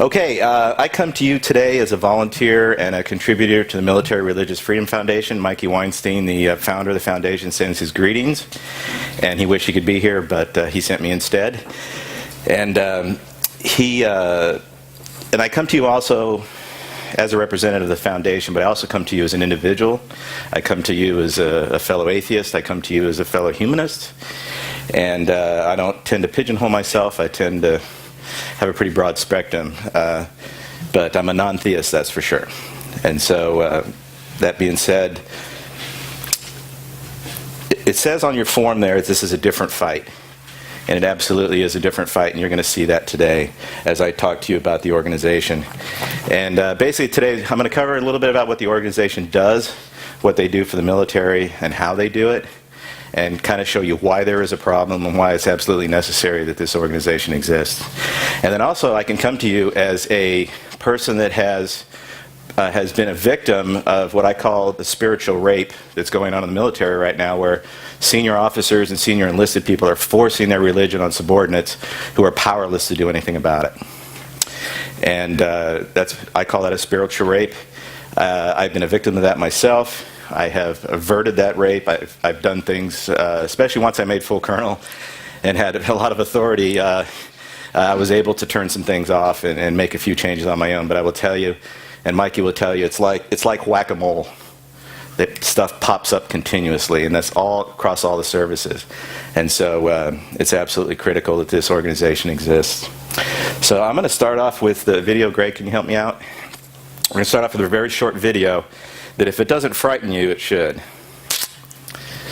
Okay, I come to you today as a volunteer and a contributor to the Military Religious Freedom Foundation. Mikey Weinstein, the founder of the foundation, sends his greetings, and he wished he could be here, but he sent me instead. And I come to you also as a representative of the foundation, but I also come to you as an individual. I come to you as a fellow atheist. I come to you as a fellow humanist. And I don't tend to pigeonhole myself. I tend to have a pretty broad spectrum. But I'm a non-theist, that's for sure. And so, that being said, it says on your form there that this is a different fight. And it absolutely is a different fight, and you're going to see that today as I talk to you about the organization. And basically today I'm going to cover a little bit about what the organization does, what they do for the military, and how they do it, and kind of show you why there is a problem and why it's absolutely necessary that this organization exists. And then also I can come to you as a person that has been a victim of what I call the spiritual rape that's going on in the military right now, where senior officers and senior enlisted people are forcing their religion on subordinates who are powerless to do anything about it. And I call that a spiritual rape. I've been a victim of that myself. I have averted that rape. I've done things, especially once I made full colonel and had a lot of authority, I was able to turn some things off and make a few changes on my own. But I will tell you, and Mikey will tell you, it's like whack-a-mole. That stuff pops up continuously, and that's all across all the services. And so it's absolutely critical that this organization exists. So I'm going to start off with the video. Greg, can you help me out? We're going to start off with a very short video that if it doesn't frighten you, it should.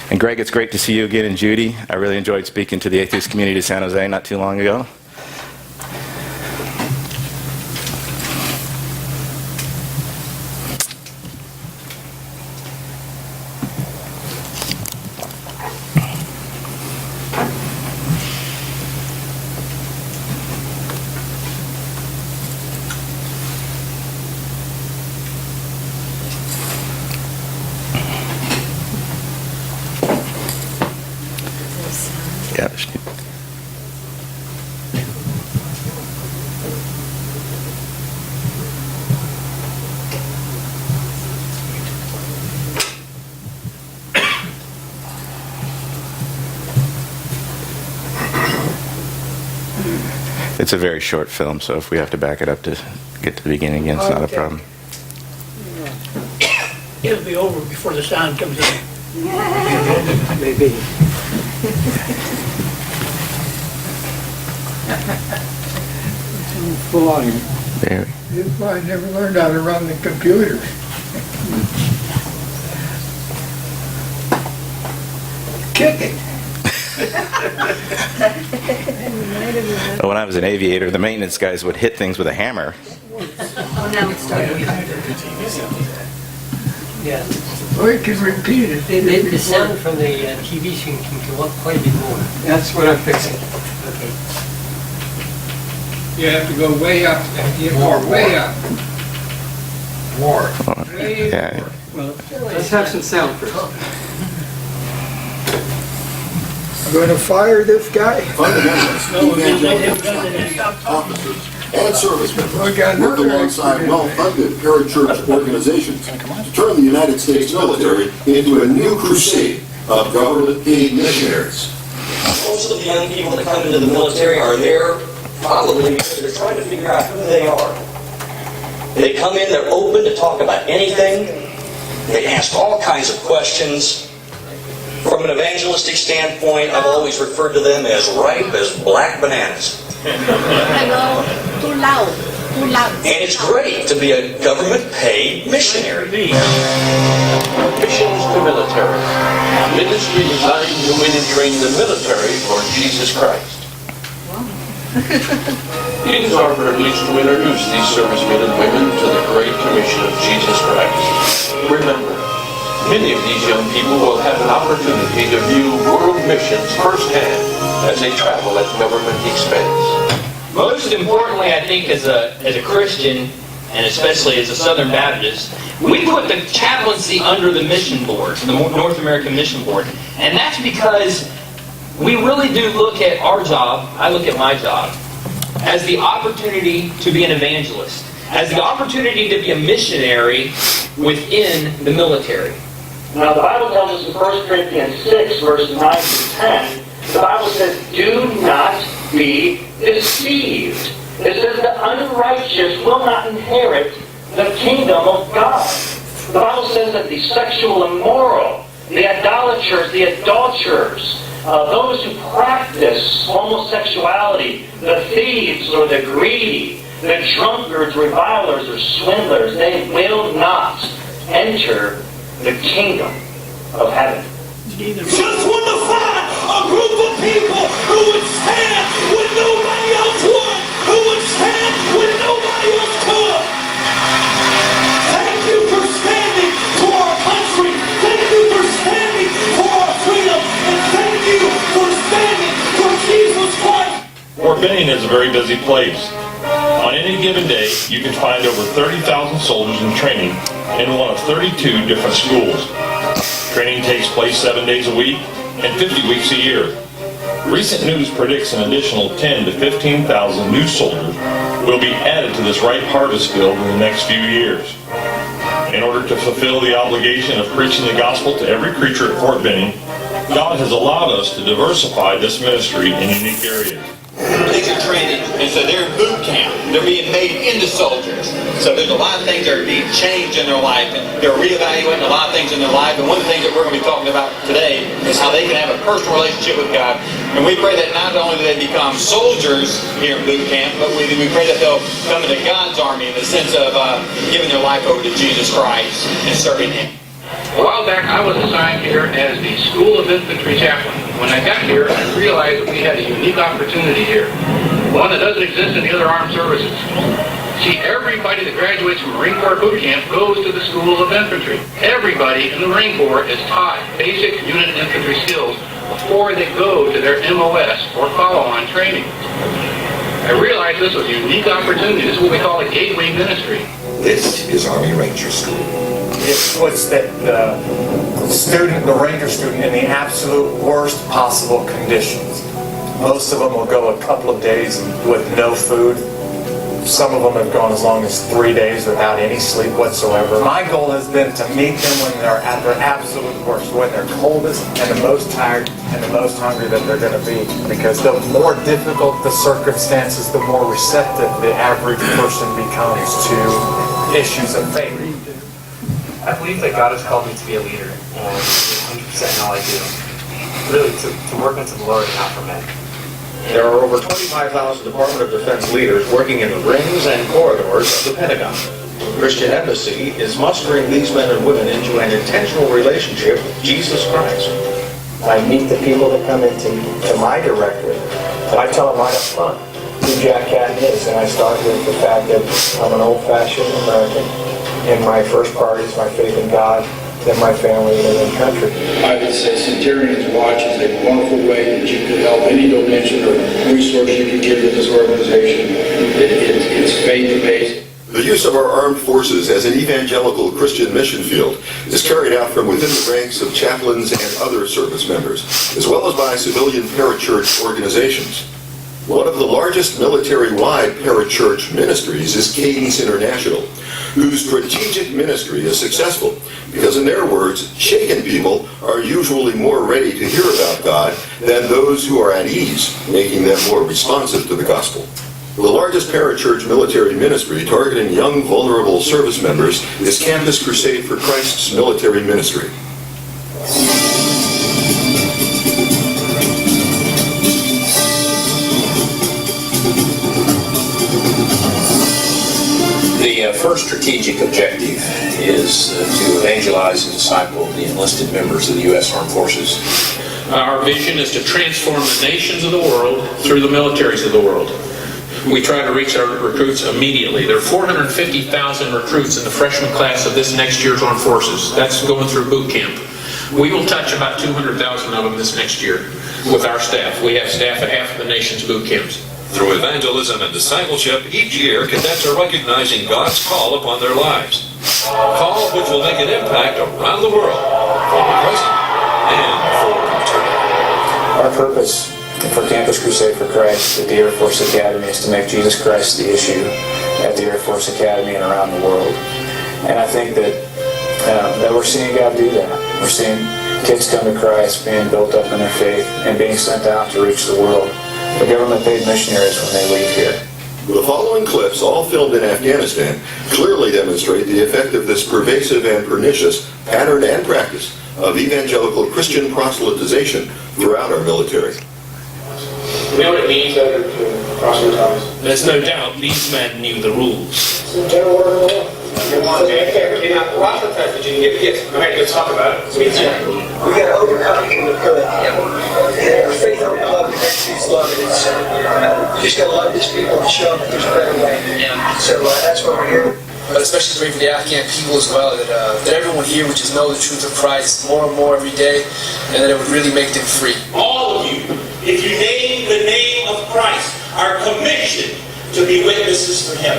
And Greg, it's great to see you again, and Judy. I really enjoyed speaking to the atheist community of San Jose not too long ago. It's a very short film, so if we have to back it up to get to the beginning again, it's not a problem. It'll be over before the sound comes in. Maybe. Flying. There. You probably never learned how to run the computer. Kicking. When I was an aviator, the maintenance guys would hit things with a hammer. Oh, now it's starting. Yeah. Or you can repeat it. The sound from the TV screen can go up quite a bit more. That's what I'm fixing. Okay. You have to go way up. More, way up. More. Yeah. Well, Let's have some sound first. I'm going to fire this guy. Fundamentalists, evangelical officers, and service members work alongside well-funded parachurch organizations to turn the United States military into a new crusade of government-paid missionaries. Most of the young people that come into the military are there probably because they're trying to figure out who they are. They come in, they're open to talk about anything. They ask all kinds of questions. From an evangelistic standpoint, I've always referred to them as ripe as black bananas. Hello, too loud, too loud. And it's great to be a government-paid missionary. Missions to military. A ministry designed to win and train the military for Jesus Christ. It is our privilege to introduce these servicemen and women to the Great Commission of Jesus Christ. Remember, many of these young people will have an opportunity to view world missions firsthand as they travel at government expense. Most importantly, I think as a Christian, and especially as a Southern Baptist, we put the chaplaincy under the mission board, the North American Mission Board. And that's because we really do look at our job, I look at my job, has the opportunity to be an evangelist, has the opportunity to be a missionary within the military. Now, the Bible tells us in 1 Corinthians 6, verses 9 through 10, the Bible says, do not be deceived. It says the unrighteous will not inherit the kingdom of God. The Bible says that the sexual immoral, the idolaters, the adulterers, those who practice homosexuality, the thieves or the greedy, the drunkards, revilers, or swindlers, they will not enter the kingdom of heaven. Just want to find a group of people who would stand when nobody else would, who would stand when nobody else could. Thank you for standing for our country. Thank you for standing for our freedom. And thank you for standing for Jesus Christ. Fort Benning is a very busy place. On any given day, you can find over 30,000 soldiers in training in one of 32 different schools. Training takes place 7 days a week and 50 weeks a year. Recent news predicts an additional 10 to 15,000 new soldiers will be added to this ripe harvest field in the next few years. In order to fulfill the obligation of preaching the gospel to every creature at Fort Benning, God has allowed us to diversify this ministry in unique areas. They do training, and so they're in boot camp. They're being made into soldiers. So there's a lot of things that are being changed in their life, and they're reevaluating a lot of things in their life. And one of the things that we're going to be talking about today is how they can have a personal relationship with God. And we pray that not only do they become soldiers here in boot camp, but we pray that they'll come into God's army in the sense of giving their life over to Jesus Christ and serving Him. A while back, I was assigned here as the School of Infantry Chaplain. When I got here, I realized that we had a unique opportunity here, one that doesn't exist in the other armed services. See, everybody that graduates from Marine Corps boot camp goes to the School of Infantry. Everybody in the Marine Corps is taught basic unit infantry skills before they go to their MOS or follow-on training. I realized this was a unique opportunity. This is what we call a gateway ministry. This is Army Ranger School. It puts the Ranger student in the absolute worst possible conditions. Most of them will go a couple of days with no food. Some of them have gone as long as 3 days without any sleep whatsoever. My goal has been to meet them when they're at their absolute worst, when they're coldest and the most tired and the most hungry that they're going to be. Because the more difficult the circumstances, the more receptive the average person becomes to issues of faith. I believe that God has called me to be a leader, and 100% in all I do. Really, to work unto the Lord and not for men. There are over 25,000 Department of Defense leaders working in the rings and corridors of the Pentagon. Christian Embassy is mustering these men and women into an intentional relationship with Jesus Christ. I meet the people that come into my directorate, and I tell them right up front who Jack Catton is, and I start with the fact that I'm an old-fashioned American, and my first priority is my faith in God, then my family, and then country. I would say Centurion's Watch is a wonderful way that you can help any donation or resource you can give to this organization. It's faith-based. The use of our armed forces as an evangelical Christian mission field is carried out from within the ranks of chaplains and other service members, as well as by civilian parachurch organizations. One of the largest military-wide parachurch ministries is Cadence International, whose strategic ministry is successful because, in their words, shaken people are usually more ready to hear about God than those who are at ease, making them more responsive to the gospel. The largest parachurch military ministry targeting young, vulnerable service members is Campus Crusade for Christ's military ministry. The first strategic objective is to evangelize and disciple the enlisted members of the U.S. Armed Forces. Our vision is to transform the nations of the world through the militaries of the world. We try to reach our recruits immediately. There are 450,000 recruits in the freshman class of this next year's Armed Forces. That's going through boot camp. We will touch about 200,000 of them this next year with our staff. We have staff at half of the nation's boot camps. Through evangelism and discipleship, each year cadets are recognizing God's call upon their lives. A call which will make an impact around the world, for the present and for eternity. Our purpose for Campus Crusade for Christ at the Air Force Academy is to make Jesus Christ the issue at the Air Force Academy and around the world. And I think that we're seeing God do that. We're seeing kids come to Christ, being built up in their faith, and being sent out to reach the world. The government paid missionaries when they leave here. The following clips, all filmed in Afghanistan, clearly demonstrate the effect of this pervasive and pernicious pattern and practice of evangelical Christian proselytization throughout our military. You know what it means to proselytize? There's no doubt these men knew the rules. Proselytize, but you can get kids. I'm going to talk about it. We got to overcome the good. Our faith over love is love. You just got to love these people and show them that there's a better way. So that's what we're here. But especially for the Afghan people as well, that everyone here would just know the truth of Christ more and more every day, and that it would really make them free. All of you, if you name the name of Christ, are commissioned to be witnesses for Him.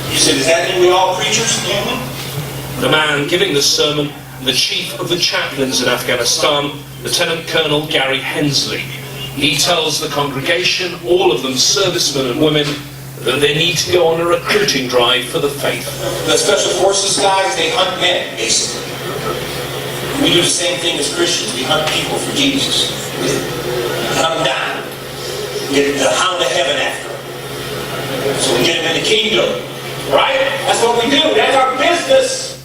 You said, is that in we all preachers? Mm-hmm. The man giving the sermon, the chief of the chaplains in Afghanistan, Lieutenant Colonel Gary Hensley. He tells the congregation, all of them servicemen and women, that they need to go on a recruiting drive for the faith. The special forces guys, they hunt men, basically. We do the same thing as Christians. We hunt people for Jesus. We hunt them down. Get the hound of heaven after them. So we get them in the kingdom. Right? That's what we do. That's our business.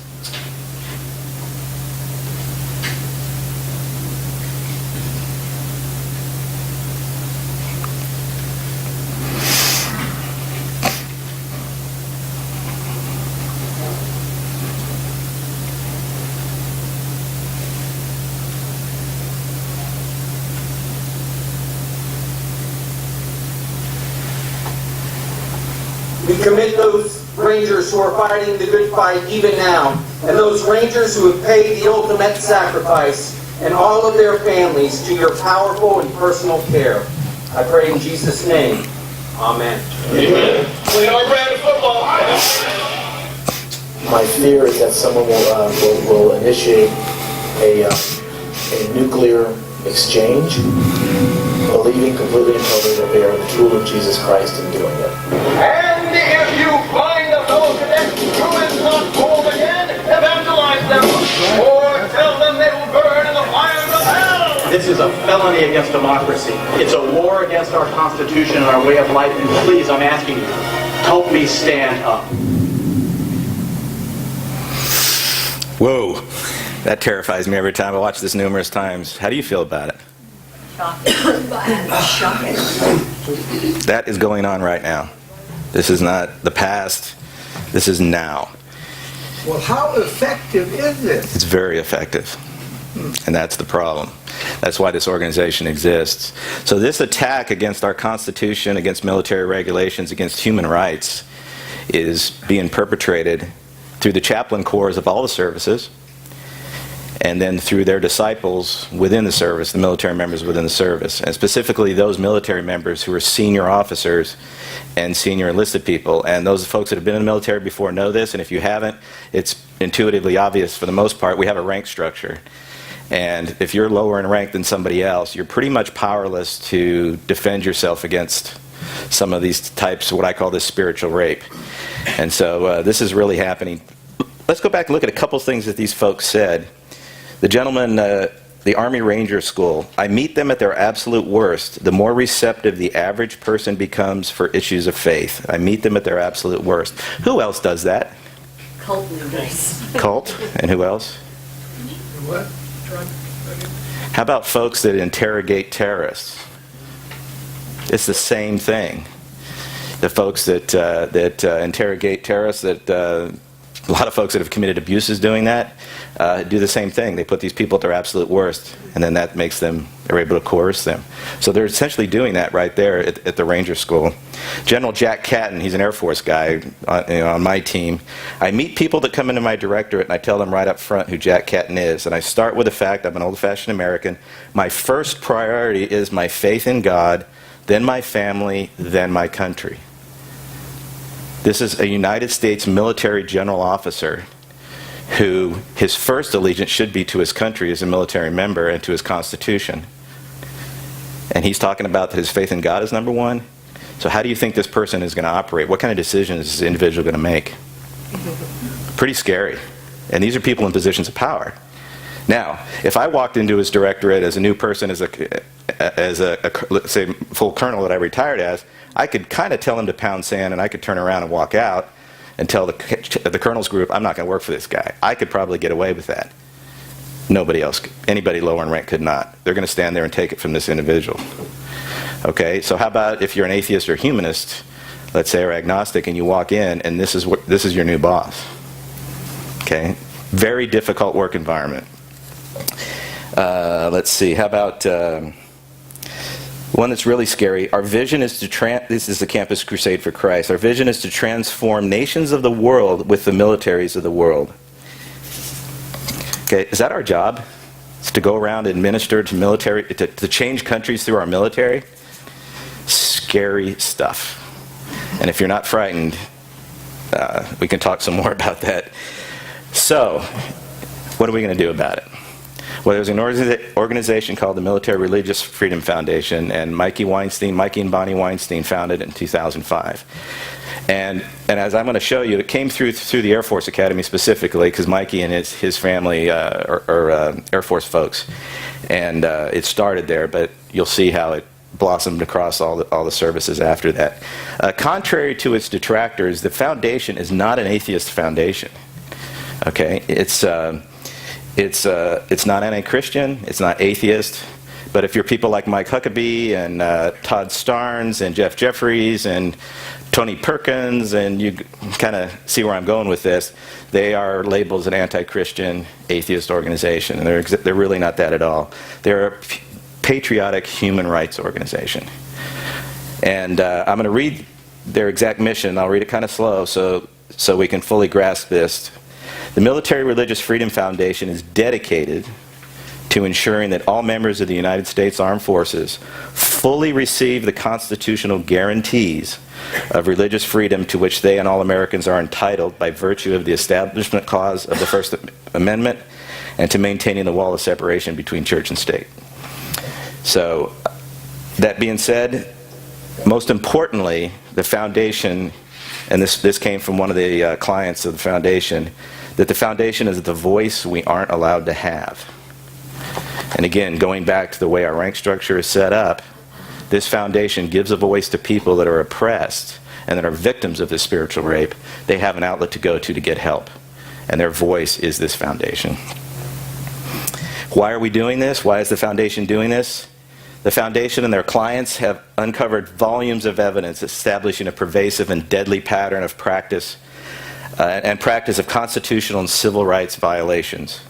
We commit those Rangers who are fighting the good fight even now, and those Rangers who have paid the ultimate sacrifice, and all of their families to your powerful and personal care. I pray in Jesus' name. Amen. Amen. We are ready for football. My fear is that someone will initiate a nuclear exchange, believing completely and totally that they are the tool of Jesus Christ in doing it. And if you find a fellow cadet who is not born again, evangelize them, or tell them they will burn in the fires of hell. This is a felony against democracy. It's a war against our Constitution and our way of life, and please, I'm asking you, help me stand up. Whoa, that terrifies me every time. I watch this numerous times. How do you feel about it? Shocking. That is going on right now. This is not the past. This is now. Well, how effective is this? It's very effective. And that's the problem. That's why this organization exists. So this attack against our Constitution, against military regulations, against human rights is being perpetrated through the chaplain corps of all the services, and then through their disciples within the service, the military members within the service, and specifically those military members who are senior officers and senior enlisted people. And those folks that have been in the military before know this, and if you haven't, it's intuitively obvious for the most part. We have a rank structure. And if you're lower in rank than somebody else, you're pretty much powerless to defend yourself against some of these types of what I call this spiritual rape. And so this is really happening. Let's go back and look at a couple things that these folks said. The gentleman, the Army Ranger School, I meet them at their absolute worst. The more receptive the average person becomes for issues of faith. I meet them at their absolute worst. Who else does that? Cult leaders. Cult? And who else? What? How about folks that interrogate terrorists? It's the same thing. The folks that interrogate terrorists, that a lot of folks that have committed abuses doing that do the same thing. They put these people at their absolute worst, and then that makes them, they're able to coerce them. So they're essentially doing that right there at the Ranger School. General Jack Catton, he's an Air Force guy on my team. I meet people that come into my directorate, and I tell them right up front who Jack Catton is. And I start with the fact, I'm an old-fashioned American, my first priority is my faith in God, then my family, then my country. This is a United States military general officer who his first allegiance should be to his country as a military member and to his Constitution. And he's talking about that his faith in God is number one. So how do you think this person is going to operate? What kind of decisions is this individual going to make? Pretty scary. And these are people in positions of power. Now, if I walked into his directorate as a new person, as a let's say, full colonel that I retired as, I could kind of tell him to pound sand, and I could turn around and walk out and tell the colonel's group, I'm not going to work for this guy. I could probably get away with that. Nobody else, anybody lower in rank could not. They're going to stand there and take it from this individual. Okay, so how about if you're an atheist or humanist, let's say, or agnostic, and you walk in and this is your new boss? Okay, very difficult work environment. Let's see, how about one that's really scary. Our vision is to this is the Campus Crusade for Christ. Our vision is to transform nations of the world with the militaries of the world. Okay, is that our job? It's to go around and minister to military, to change countries through our military? Scary stuff. And if you're not frightened, we can talk some more about that. So, what are we going to do about it? Well, there's an organization called the Military Religious Freedom Foundation, and Mikey and Bonnie Weinstein founded it in 2005. And as I'm going to show you, it came through the Air Force Academy specifically, because Mikey and his family are Air Force folks. And it started there, but you'll see how it blossomed across all the services after that. Contrary to its detractors, the foundation is not an atheist foundation. Okay, it's not anti-Christian, it's not atheist, but if you're people like Mike Huckabee and Todd Starnes and Jeff Jeffries and Tony Perkins, and you kind of see where I'm going with this, they are labeled as an anti-Christian atheist organization, and they're really not that at all. They're a patriotic human rights organization. And I'm going to read their exact mission. I'll read it kind of slow so we can fully grasp this. The Military Religious Freedom Foundation is dedicated to ensuring that all members of the United States Armed Forces fully receive the constitutional guarantees of religious freedom to which they and all Americans are entitled by virtue of the Establishment Clause of the First Amendment, and to maintaining the wall of separation between church and state. So, that being said, most importantly, the foundation, and this came from one of the clients of the foundation, that the foundation is the voice we aren't allowed to have. And again, going back to the way our rank structure is set up, this foundation gives a voice to people that are oppressed and that are victims of this spiritual rape. They have an outlet to go to get help. And their voice is this foundation. Why are we doing this? Why is the foundation doing this? The foundation and their clients have uncovered volumes of evidence establishing a pervasive and deadly pattern of practice and practice of constitutional and civil rights violations,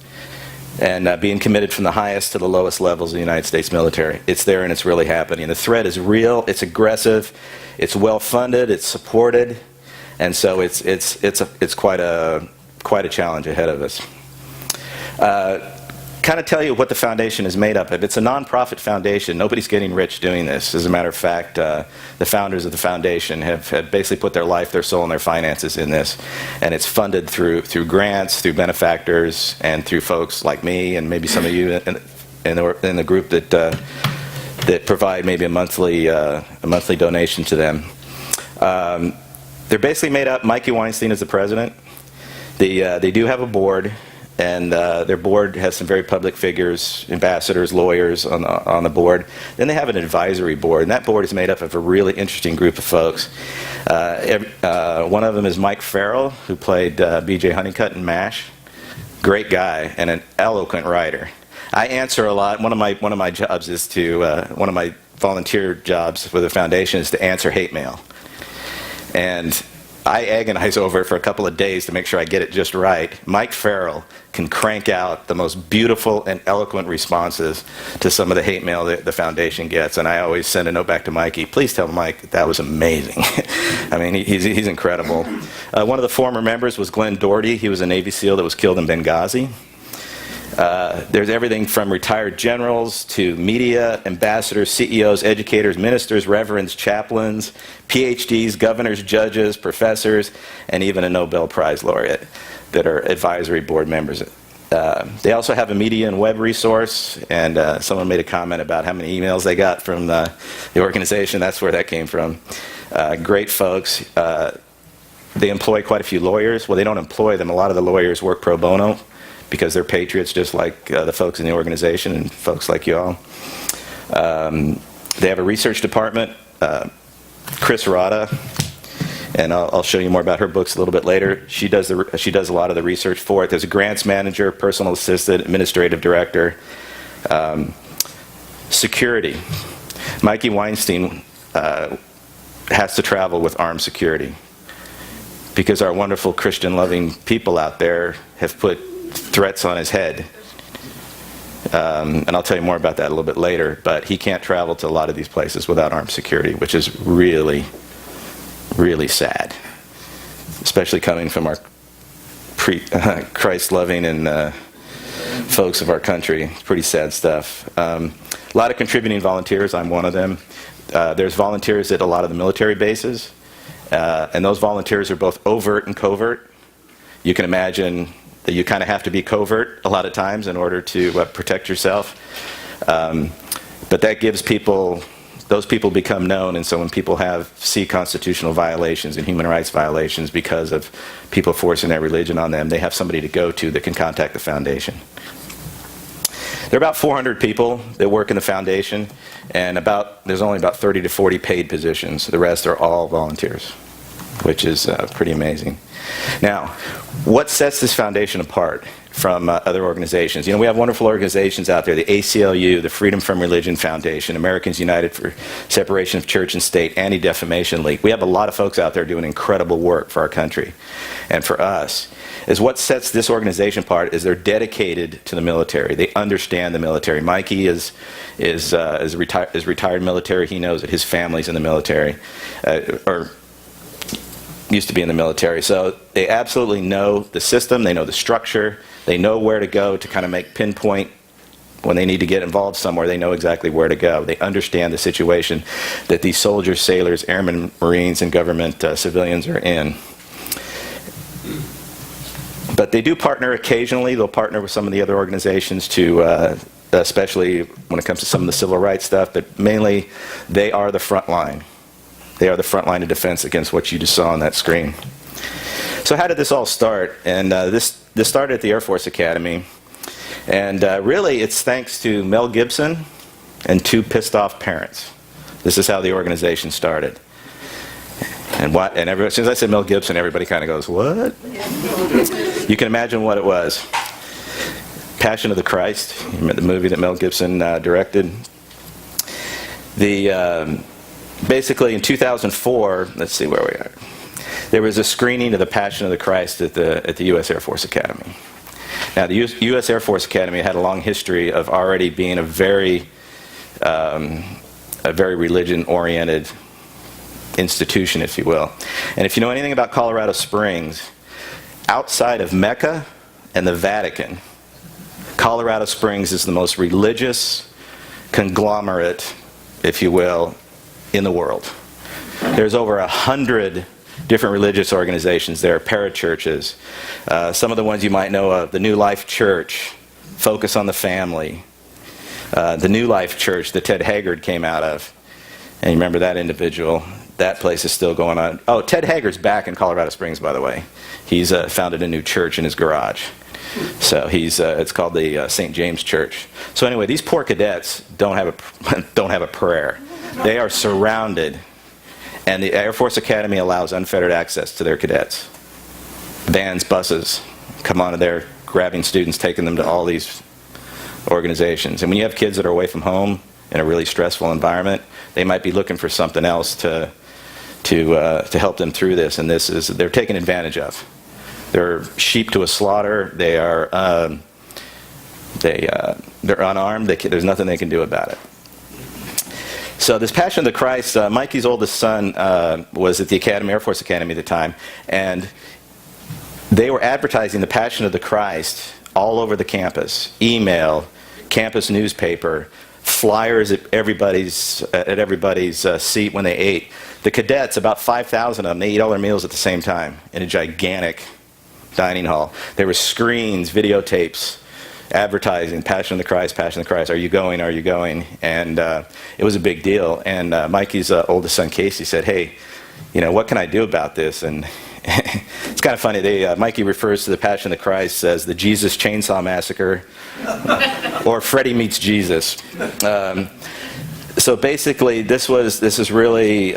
and being committed from the highest to the lowest levels of the United States military. It's there and it's really happening. The threat is real, it's aggressive, it's well funded, it's supported, and so it's quite a challenge ahead of us. Kind of tell you what the foundation is made up of. It's a nonprofit foundation. Nobody's getting rich doing this. As a matter of fact, the founders of the foundation have basically put their life, their soul, and their finances in this. And it's funded through grants, through benefactors, and through folks like me and maybe some of you in the group that provide maybe a monthly donation to them. They're basically made up. Mikey Weinstein is the president. They do have a board. And their board has some very public figures, ambassadors, lawyers on the board. Then they have an advisory board, and that board is made up of a really interesting group of folks. One of them is Mike Farrell, who played B.J. Honeycutt in MASH. Great guy and an eloquent writer. I answer a lot. One of my jobs is one of my volunteer jobs for the foundation is to answer hate mail, and I agonize over it for a couple of days to make sure I get it just right. Mike Farrell can crank out the most beautiful and eloquent responses to some of the hate mail that the foundation gets, and I always send a note back to Mikey. Please tell Mike that was amazing. I mean, he's incredible. One of the former members was Glenn Doherty. He was a Navy SEAL that was killed in Benghazi. There's everything from retired generals to media, ambassadors, CEOs, educators, ministers, reverends, chaplains, PhDs, governors, judges, professors, and even a Nobel Prize laureate that are advisory board members They also have a media and web resource, and someone made a comment about how many emails they got from the organization. That's where that came from. Great folks. They employ quite a few lawyers. Well, they don't employ them. A lot of the lawyers work pro bono because they're patriots just like the folks in the organization and folks like you all. They have a research department. Chris Rada, and I'll show you more about her books a little bit later. She does a lot of the research for it. There's a grants manager, personal assistant, administrative director. Security. Mikey Weinstein has to travel with armed security because our wonderful Christian-loving people out there have put threats on his head. And I'll tell you more about that a little bit later, but he can't travel to a lot of these places without armed security, which is really, really sad, especially coming from our Christ-loving and folks of our country. It's pretty sad stuff. A lot of contributing volunteers. I'm one of them. There's volunteers at a lot of the military bases, and those volunteers are both overt and covert. You can imagine that you kind of have to be covert a lot of times in order to protect yourself. But that gives people, those people become known, and so when people see constitutional violations and human rights violations because of people forcing their religion on them, they have somebody to go to that can contact the foundation. There are about 400 people that work in the foundation, and there's only about 30 to 40 paid positions. The rest are all volunteers, which is pretty amazing. Now, what sets this foundation apart from other organizations? You know, we have wonderful organizations out there, the ACLU, the Freedom from Religion Foundation, Americans United for Separation of Church and State, Anti-Defamation League. We have a lot of folks out there doing incredible work for our country and for us. Is what sets this organization apart is they're dedicated to the military. They understand the military. Mikey is retired military. He knows that his family's in the military, or used to be in the military. So they absolutely know the system. They know the structure. They know where to go to kind of pinpoint when they need to get involved somewhere. They know exactly where to go. They understand the situation that these soldiers, sailors, airmen, Marines, and government civilians are in. But they do partner occasionally. They'll partner with some of the other organizations to, especially when it comes to some of the civil rights stuff, but mainly they are the front line. They are the front line of defense against what you just saw on that screen. So how did this all start? And this started at the Air Force Academy. And really, it's thanks to Mel Gibson and two pissed off parents. This is how the organization started. And as soon as I said Mel Gibson, everybody kind of goes, what? You can imagine what it was. Passion of the Christ, the movie that Mel Gibson directed. Basically in 2004, let's see where we are, there was a screening of the Passion of the Christ at the U.S. Air Force Academy. Now, the U.S. Air Force Academy had a long history of already being a very religion-oriented institution, if you will. And if you know anything about Colorado Springs, outside of Mecca and the Vatican, Colorado Springs is the most religious conglomerate, if you will, in the world. There's over 100 different religious organizations there, parachurches. Some of the ones you might know of, the New Life Church, Focus on the Family, the New Life Church that Ted Haggard came out of. And you remember that individual. That place is still going on. Oh, Ted Haggard's back in Colorado Springs, by the way. He's founded a new church in his garage. So it's called the St. James Church. So anyway, these poor cadets don't have a prayer. They are surrounded, and the Air Force Academy allows unfettered access to their cadets. Vans, buses come onto there, grabbing students, taking them to all these organizations. And when you have kids that are away from home in a really stressful environment, they might be looking for something else to help them through this, and they're taken advantage of. They're sheep to a slaughter. They're unarmed. There's nothing they can do about it. So this Passion of the Christ, Mikey's oldest son was at the Air Force Academy at the time, and they were advertising the Passion of the Christ all over the campus. Email, campus newspaper, flyers at everybody's seat when they ate. The cadets, about 5,000 of them, they eat all their meals at the same time in a gigantic dining hall. There were screens, videotapes advertising, Passion of the Christ, Passion of the Christ, are you going, are you going? And it was a big deal. And Mikey's oldest son, Casey, said, hey, what can I do about this? And it's kind of funny. Mikey refers to the Passion of the Christ as the Jesus Chainsaw Massacre or Freddy Meets Jesus. So basically, this is really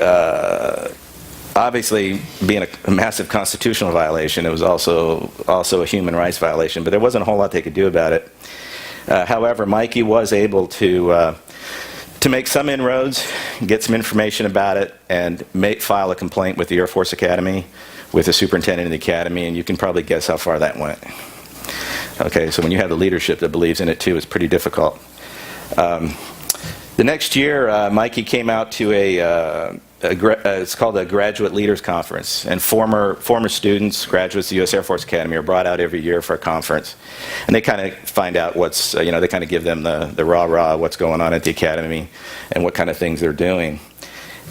obviously being a massive constitutional violation. It was also a human rights violation, but there wasn't a whole lot they could do about it. However, Mikey was able to make some inroads, get some information about it, and file a complaint with the Air Force Academy, with the superintendent of the academy, and you can probably guess how far that went. Okay, so when you have the leadership that believes in it too, it's pretty difficult. The next year, Mikey came out to it's called a Graduate Leaders Conference, and former students, graduates of the U.S. Air Force Academy, are brought out every year for a conference, and they kind of find out what's, they kind of give them the rah-rah, what's going on at the academy, and what kind of things they're doing.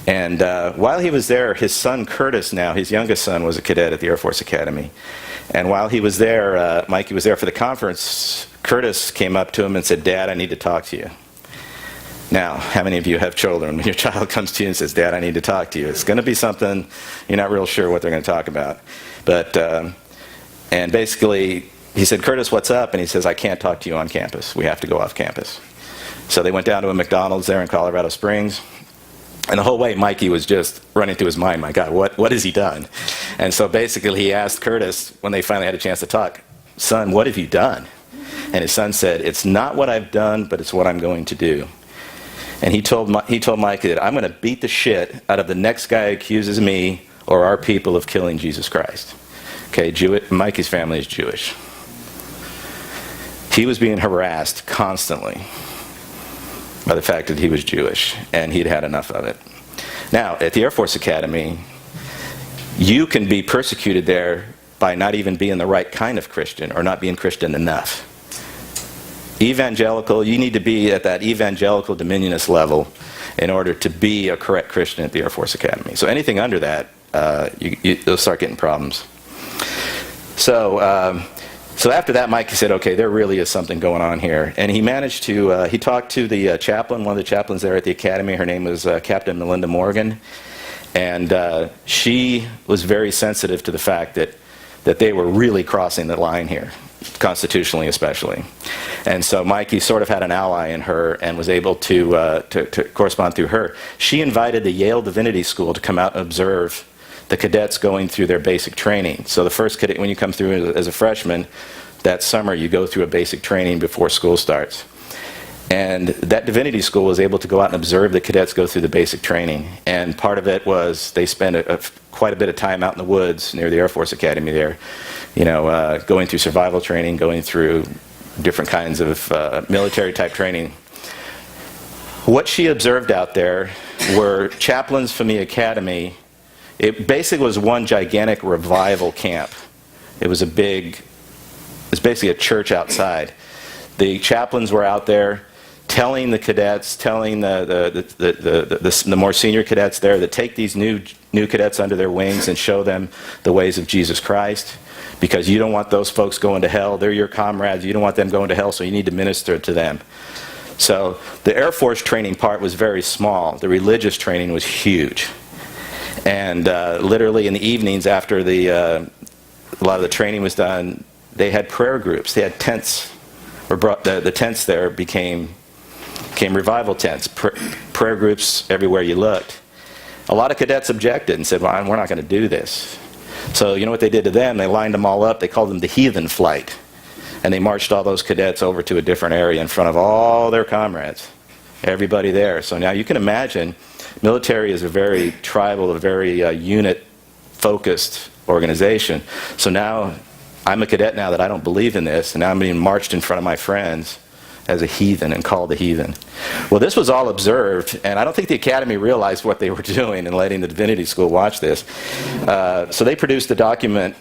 And while he was there, his son Curtis, now his youngest son, was a cadet at the Air Force Academy. And while he was there, Mikey was there for the conference, Curtis came up to him and said, Dad, I need to talk to you. Now, how many of you have children? When your child comes to you and says, Dad, I need to talk to you, it's going to be something you're not real sure what they're going to talk about. But, and basically, he said, Curtis, what's up? And he says, I can't talk to you on campus. We have to go off campus. So they went down to a McDonald's there in Colorado Springs. And the whole way, Mikey was just running through his mind, my God, what has he done? And so basically he asked Curtis, when they finally had a chance to talk, son, what have you done? And his son said, it's not what I've done, but it's what I'm going to do. And he told Mikey that I'm going to beat the shit out of the next guy who accuses me or our people of killing Jesus Christ. Okay, Mikey's family is Jewish. He was being harassed constantly by the fact that he was Jewish, and he'd had enough of it. Now, at the Air Force Academy, you can be persecuted there by not even being the right kind of Christian or not being Christian enough. Evangelical, you need to be at that evangelical dominionist level in order to be a correct Christian at the Air Force Academy. So anything under that, you'll start getting problems. So after that, Mikey said, okay, there really is something going on here. And he managed to, he talked to the chaplain, one of the chaplains there at the academy. Her name was Captain Melinda Morgan. And she was very sensitive to the fact that they were really crossing the line here, constitutionally especially. And so Mikey sort of had an ally in her and was able to correspond through her. She invited the Yale Divinity School to come out and observe the cadets going through their basic training. So the first cadet, when you come through as a freshman, that summer you go through a basic training before school starts. And that divinity school was able to go out and observe the cadets go through the basic training. And part of it was they spent quite a bit of time out in the woods near the Air Force Academy there, going through survival training, going through different kinds of military type training. What she observed out there were chaplains from the academy. It basically was one gigantic revival camp. It was basically a church outside. The chaplains were out there telling the cadets, telling the more senior cadets there to take these new cadets under their wings and show them the ways of Jesus Christ, because you don't want those folks going to hell. They're your comrades. You don't want them going to hell, so you need to minister to them. So the Air Force training part was very small. The religious training was huge. And literally in the evenings after a lot of the training was done, they had prayer groups. They had tents. The tents there became revival tents. Prayer groups everywhere you looked. A lot of cadets objected and said, well, we're not going to do this. So you know what they did to them? They lined them all up. They called them the heathen flight. And they marched all those cadets over to a different area in front of all their comrades. Everybody there. So now you can imagine, military is a very tribal, a very unit-focused organization. So now I'm a cadet now that I don't believe in this, and now I'm being marched in front of my friends as a heathen and called a heathen. Well, this was all observed, and I don't think the academy realized what they were doing in letting the divinity school watch this. So they produced a document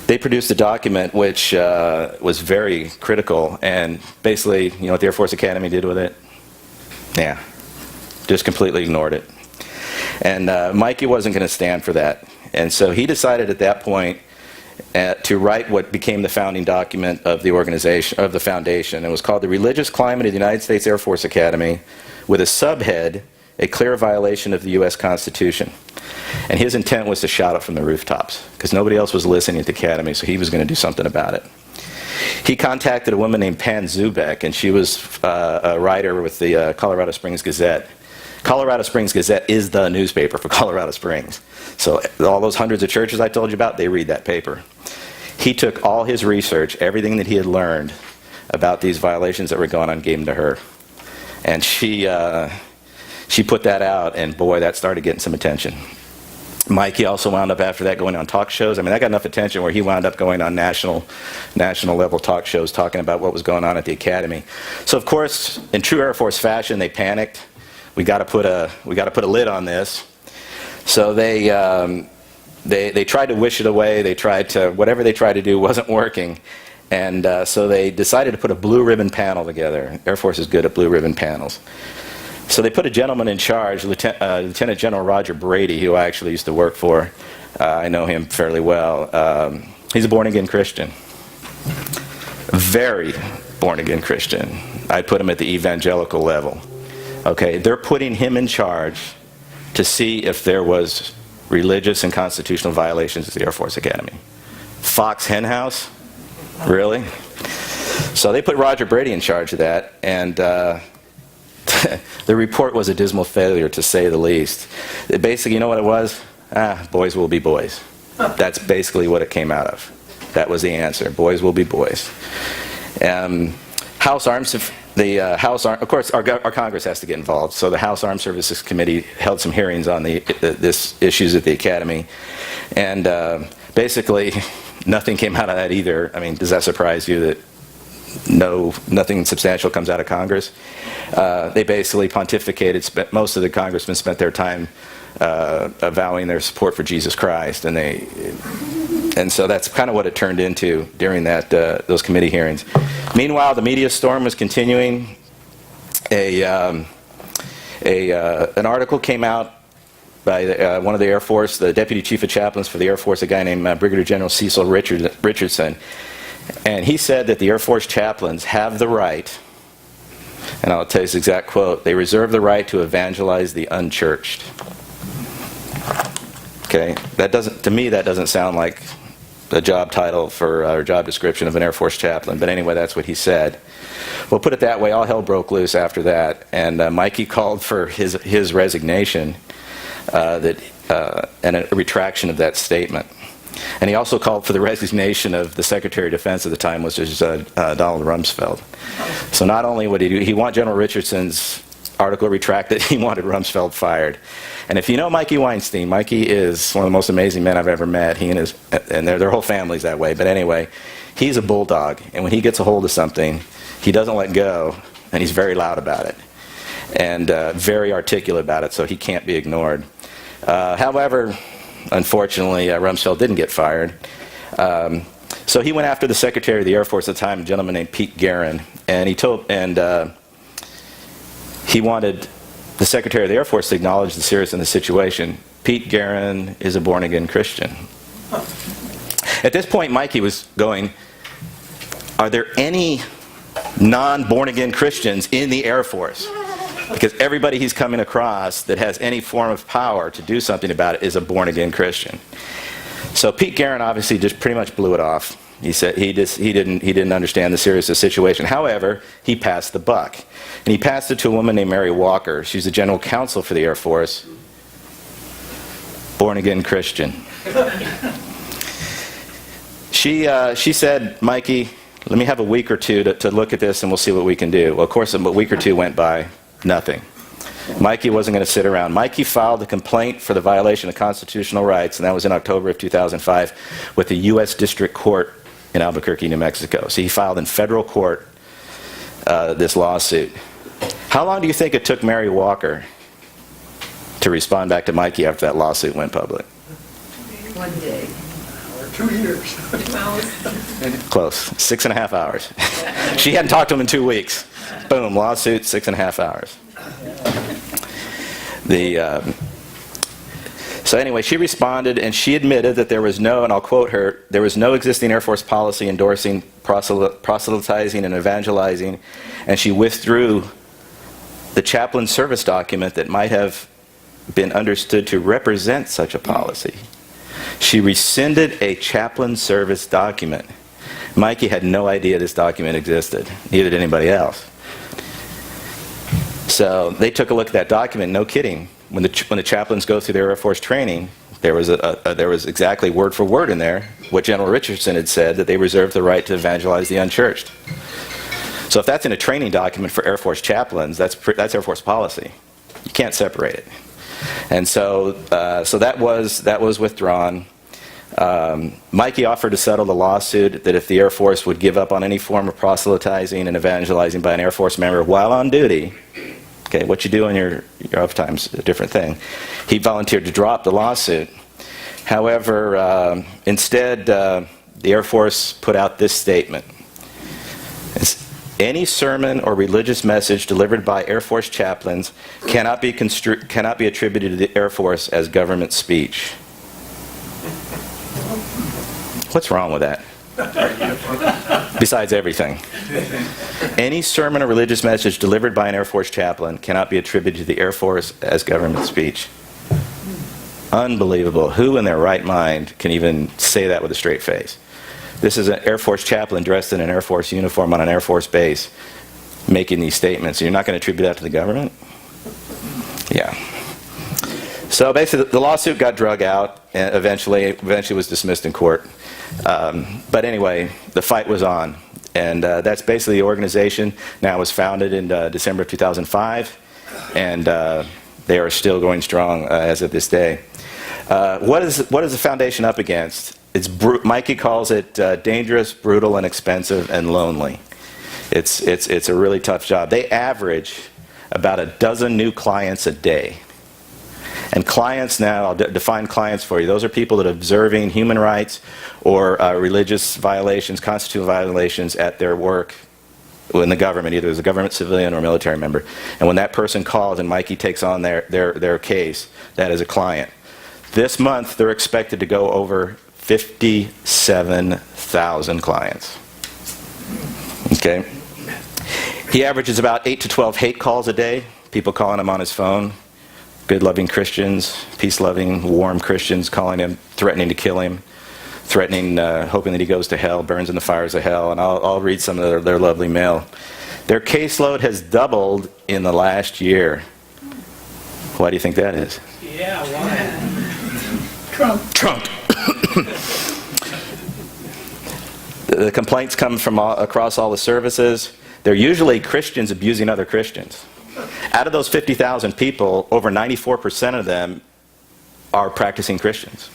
they produced a document which was very critical, and basically, you know what the Air Force Academy did with it? Yeah, just completely ignored it. And Mikey wasn't going to stand for that. And so he decided at that point, to write what became the founding document of the organization, of the foundation. It was called The Religious Climate of the United States Air Force Academy, with a subhead, A Clear Violation of the U.S. Constitution. And his intent was to shout it from the rooftops, because nobody else was listening at the academy, so he was going to do something about it. He contacted a woman named Pan Zubek, and she was a writer with the Colorado Springs Gazette. Colorado Springs Gazette is the newspaper for Colorado Springs. So all those hundreds of churches I told you about, they read that paper. He took all his research, everything that he had learned about these violations that were going on, gave them to her. And she put that out, and boy, that started getting some attention. Mikey also wound up after that going on talk shows. I mean, that got enough attention where he wound up going on national level talk shows talking about what was going on at the academy. So of course, in true Air Force fashion, they panicked. We got to put a lid on this. So they tried to wish it away. They tried to, whatever they tried to do wasn't working. And so they decided to put a blue ribbon panel together. Air Force is good at blue ribbon panels. So they put a gentleman in charge, Lieutenant General Roger Brady, who I actually used to work for. I know him fairly well. He's a born-again Christian. Very born-again Christian. I'd put him at the evangelical level. Okay, they're putting him in charge to see if there was religious and constitutional violations at the Air Force Academy. Fox Hen House? Really? So they put Roger Brady in charge of that, and the report was a dismal failure, to say the least. Basically, you know what it was? Boys will be boys. That's basically what it came out of. That was the answer. Boys will be boys. House Arms, of course, our Congress has to get involved. So the House Armed Services Committee held some hearings on this issues at the Academy, and basically nothing came out of that either. I mean, does that surprise you that nothing substantial comes out of Congress? They basically pontificated. Most of the congressmen spent their time avowing their support for Jesus Christ, and so that's kind of what it turned into during those committee hearings. Meanwhile, the media storm was continuing. An article came out by one of the Air Force, the Deputy Chief of Chaplains for the Air Force, a guy named Brigadier General Cecil Richardson. And he said that the Air Force chaplains have the right, and I'll tell you his exact quote, they reserve the right to evangelize the unchurched. Okay, to me that doesn't sound like a job title or job description of an Air Force chaplain, but anyway, that's what he said. Well, put it that way, all hell broke loose after that, and Mikey called for his resignation and a retraction of that statement. And he also called for the resignation of the Secretary of Defense at the time, which was Donald Rumsfeld. So not only would he want General Richardson's article retracted, he wanted Rumsfeld fired. And if you know Mikey Weinstein, Mikey is one of the most amazing men I've ever met. He and their whole family's that way. But anyway, he's a bulldog, and when he gets a hold of something, he doesn't let go, and he's very loud about it, and very articulate about it, so he can't be ignored. However, unfortunately, Rumsfeld didn't get fired. So he went after the Secretary of the Air Force at the time, a gentleman named Pete Guerin, and he wanted the Secretary of the Air Force to acknowledge the seriousness of the situation. Pete Guerin is a born-again Christian. At this point, Mikey was going, are there any non-born-again Christians in the Air Force? Because everybody he's coming across that has any form of power to do something about it is a born-again Christian. So Pete Guerin obviously just pretty much blew it off. He said he didn't understand the seriousness of the situation. However, he passed the buck, and he passed it to a woman named Mary Walker. She's the general counsel for the Air Force, born-again Christian. She said, Mikey, let me have a week or two to look at this, and we'll see what we can do. Well, of course, a week or two went by. Nothing. Mikey wasn't going to sit around. Mikey filed a complaint for the violation of constitutional rights, and that was in October of 2005 with the U.S. District Court in Albuquerque, New Mexico. So he filed in federal court this lawsuit. How long do you think it took Mary Walker to respond back to Mikey after that lawsuit went public? 1 day. Or 2 years. 2 hours. Close. 6.5 hours. She hadn't talked to him in 2 weeks. Boom, lawsuit, 6.5 hours. So anyway, she responded, and she admitted that there was no, and I'll quote her, there was no existing Air Force policy endorsing proselytizing and evangelizing, and she withdrew the chaplain service document that might have been understood to represent such a policy. She rescinded a chaplain service document. Mikey had no idea this document existed. Neither did anybody else. So they took a look at that document. No kidding. When the chaplains go through their Air Force training, there was exactly word for word in there what General Richardson had said, that they reserved the right to evangelize the unchurched. So if that's in a training document for Air Force chaplains, that's Air Force policy. You can't separate it. And so that was withdrawn. Mikey offered to settle the lawsuit that if the Air Force would give up on any form of proselytizing and evangelizing by an Air Force member while on duty, okay, what you do in your off time's a different thing. He volunteered to drop the lawsuit. However, instead, the Air Force put out this statement. Any sermon or religious message delivered by Air Force chaplains cannot be attributed to the Air Force as government speech. What's wrong with that? Besides everything. Any sermon or religious message delivered by an Air Force chaplain cannot be attributed to the Air Force as government speech. Unbelievable. Who in their right mind can even say that with a straight face? This is an Air Force chaplain dressed in an Air Force uniform on an Air Force base making these statements. You're not going to attribute that to the government? Yeah. So basically, the lawsuit got drug out and eventually was dismissed in court. But anyway, the fight was on. And that's basically the organization. Now it was founded in December of 2005. And they are still going strong as of this day. What is the foundation up against? Mikey calls it dangerous, brutal, and expensive, and lonely. It's a really tough job. They average about a dozen new clients a day. And clients now, I'll define clients for you. Those are people that are observing human rights or religious violations, constitutional violations at their work in the government, either as a government civilian or military member. And when that person calls and Mikey takes on their case, that is a client. This month, they're expected to go over 57,000 clients. Okay? He averages about 8 to 12 hate calls a day, people calling him on his phone. Good-loving Christians, peace-loving, warm Christians calling him, threatening to kill him, threatening, hoping that he goes to hell, burns in the fires of hell. And I'll read some of their lovely mail. Their caseload has doubled in the last year. Why do you think that is? Yeah, why? Trump. The complaints come from across all the services. They're usually Christians abusing other Christians. Out of those 50,000 people, over 94% of them are practicing Christians.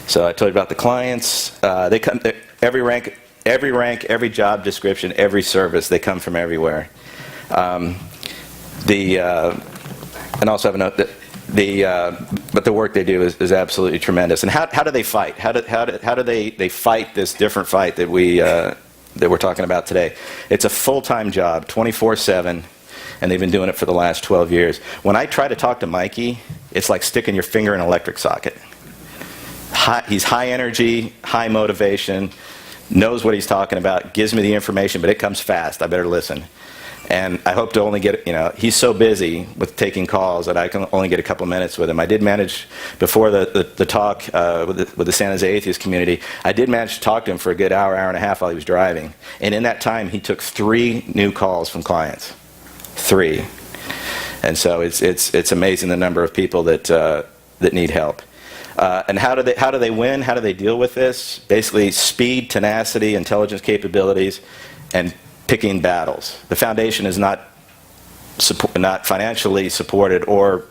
So I told you about the clients. They come every rank, every job description, every service. They come from everywhere. And also have a note that but the work they do is absolutely tremendous. And how do they fight? How do they fight this different fight that we're talking about today? It's a full-time job, 24/7, and they've been doing it for the last 12 years. When I try to talk to Mikey, it's like sticking your finger in an electric socket. He's high energy, high motivation, knows what he's talking about, gives me the information, but it comes fast. I better listen. And I hope to only get, he's so busy with taking calls that I can only get a couple minutes with him. I did manage, before the talk with the San Jose atheist community, I did manage to talk to him for a good hour and a half while he was driving. And in that time, he took 3 new calls from clients. 3. And so it's amazing the number of people that need help. And how do they win? How do they deal with this? Basically, speed, tenacity, intelligence capabilities, and picking battles. The foundation is not financially supported or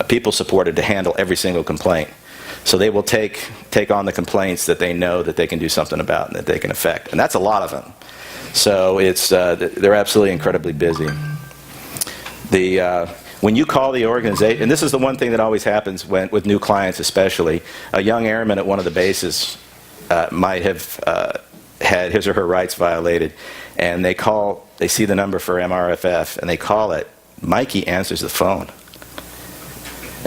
people supported to handle every single complaint. So they will take on the complaints that they know that they can do something about and that they can affect. And that's a lot of them. So they're absolutely incredibly busy. When you call the organization, and this is the one thing that always happens with new clients especially, a young airman at one of the bases might have had his or her rights violated, and they see the number for MRFF, and they call it. Mikey answers the phone.